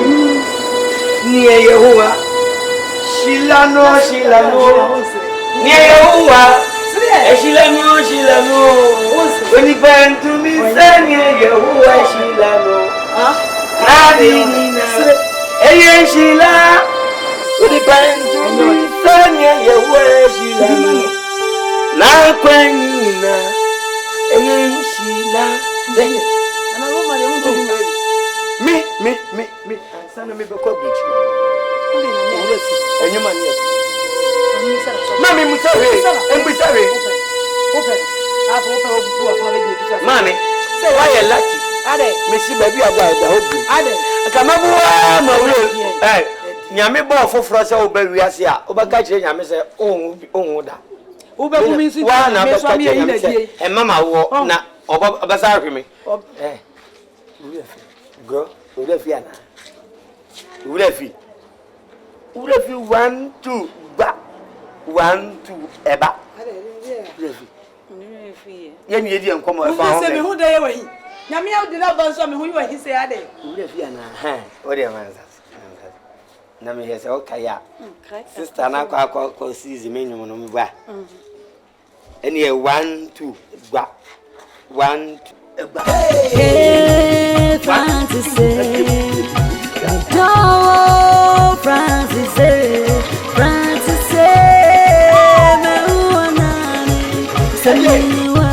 Ni Yehowa. Shilano, shilano. Ni Yehowa. Shilano. When you burn to me, say ni Yehowa shilano. Nadi nina. Eye shila. When you burn to me, say ni Yehowa shilano. Na kwenina. Eye shila. Ana Roma de unto me. Me. Sana me be ko beach. Enyuma ni. Mami musawe. Embusawe. Mami, say why you lucky? Ade. Me see baby agba hobi. Ade. Akamabuwa mawure. Nyame bo foforo se oba wiase a, oba ka kire nyame se onwu da. Ube bu mi si wa na me ba so ka mi kire yi na nyame se die. e mama wo na oba sa hweme. Go, urafi ana. Urafi 1 2 ba. 1 2 eba. Urafi. Ye mi edi enkomo e fa ho. Se me hu da ye wahi. Nyame ya de na ba so me hu wahi se ade. Urafi ana. Ha, o de manza. Na me hese o kaya. Sister na kwa seize me nyum no me ba. Eni e 1 2 ba. 1 2 eba. Hey, Francis, no, Francis, Francis, me uanani, samiwa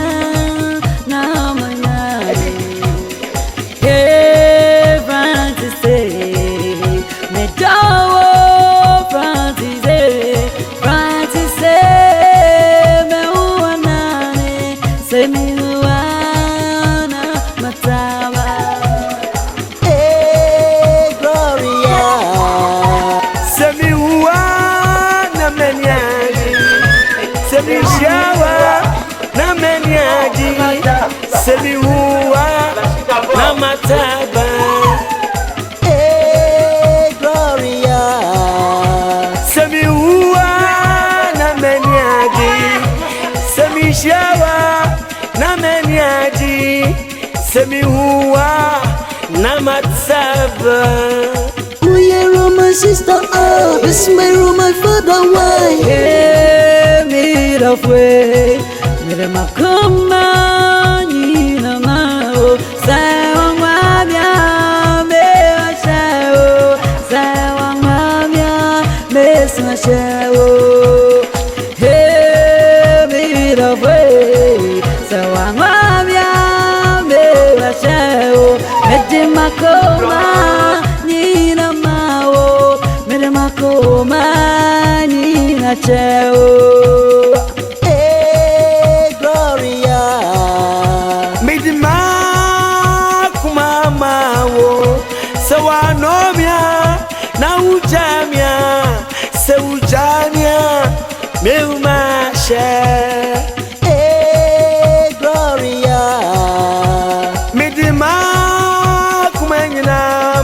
na manani. Hey, Francis, me dawo, Francis, Francis, me uanani, samiwa. Semiwa na mataba. Gloria. Semiwa na meniaji. Semishawa na meniaji. Semiwa na mataba. Oh, my sister, this my room, my father, why? Hey, me of way, me ma come ni na ma, sa wa mia, me sa wa mia, me sa hey, me of way, sa wa mia, me sa me ma come. Koma nina cheo. Hey, Gloria. Midima kumama wo. Sawa nomia na ujamia. Se ujamia meuma she. Hey, Gloria. Midima kumanyina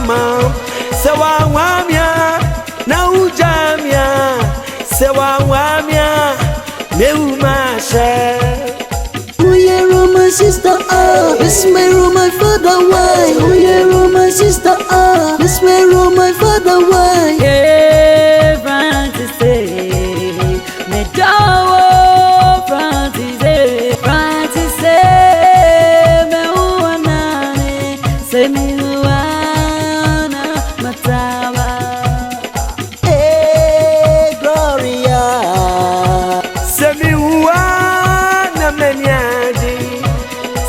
ma. Sawa wamia. Na ujamia sewa wamia meumasha. Oh yeah, my sister, this my room, my father, why? Oh yeah, my sister, this my room, my father, why? Hey, Francis, me dawo, Francis, Francis, me uanani, se me uana mataba.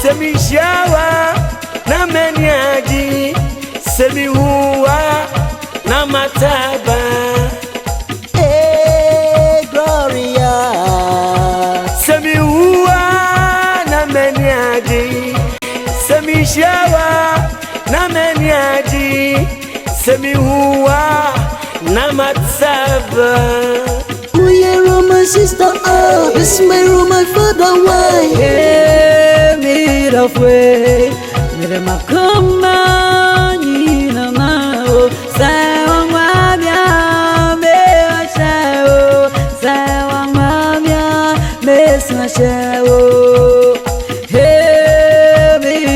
Semishawa na meniaji. Semihuwa na mataba. Hey, Gloria. Semihuwa na meniaji. Semishawa na meniaji. Semihuwa na mataba. Oh yeah, my sister, this my room, my father, why? Hey, me of way, me ma come ni na ma, sa wa mia, me sa wa share.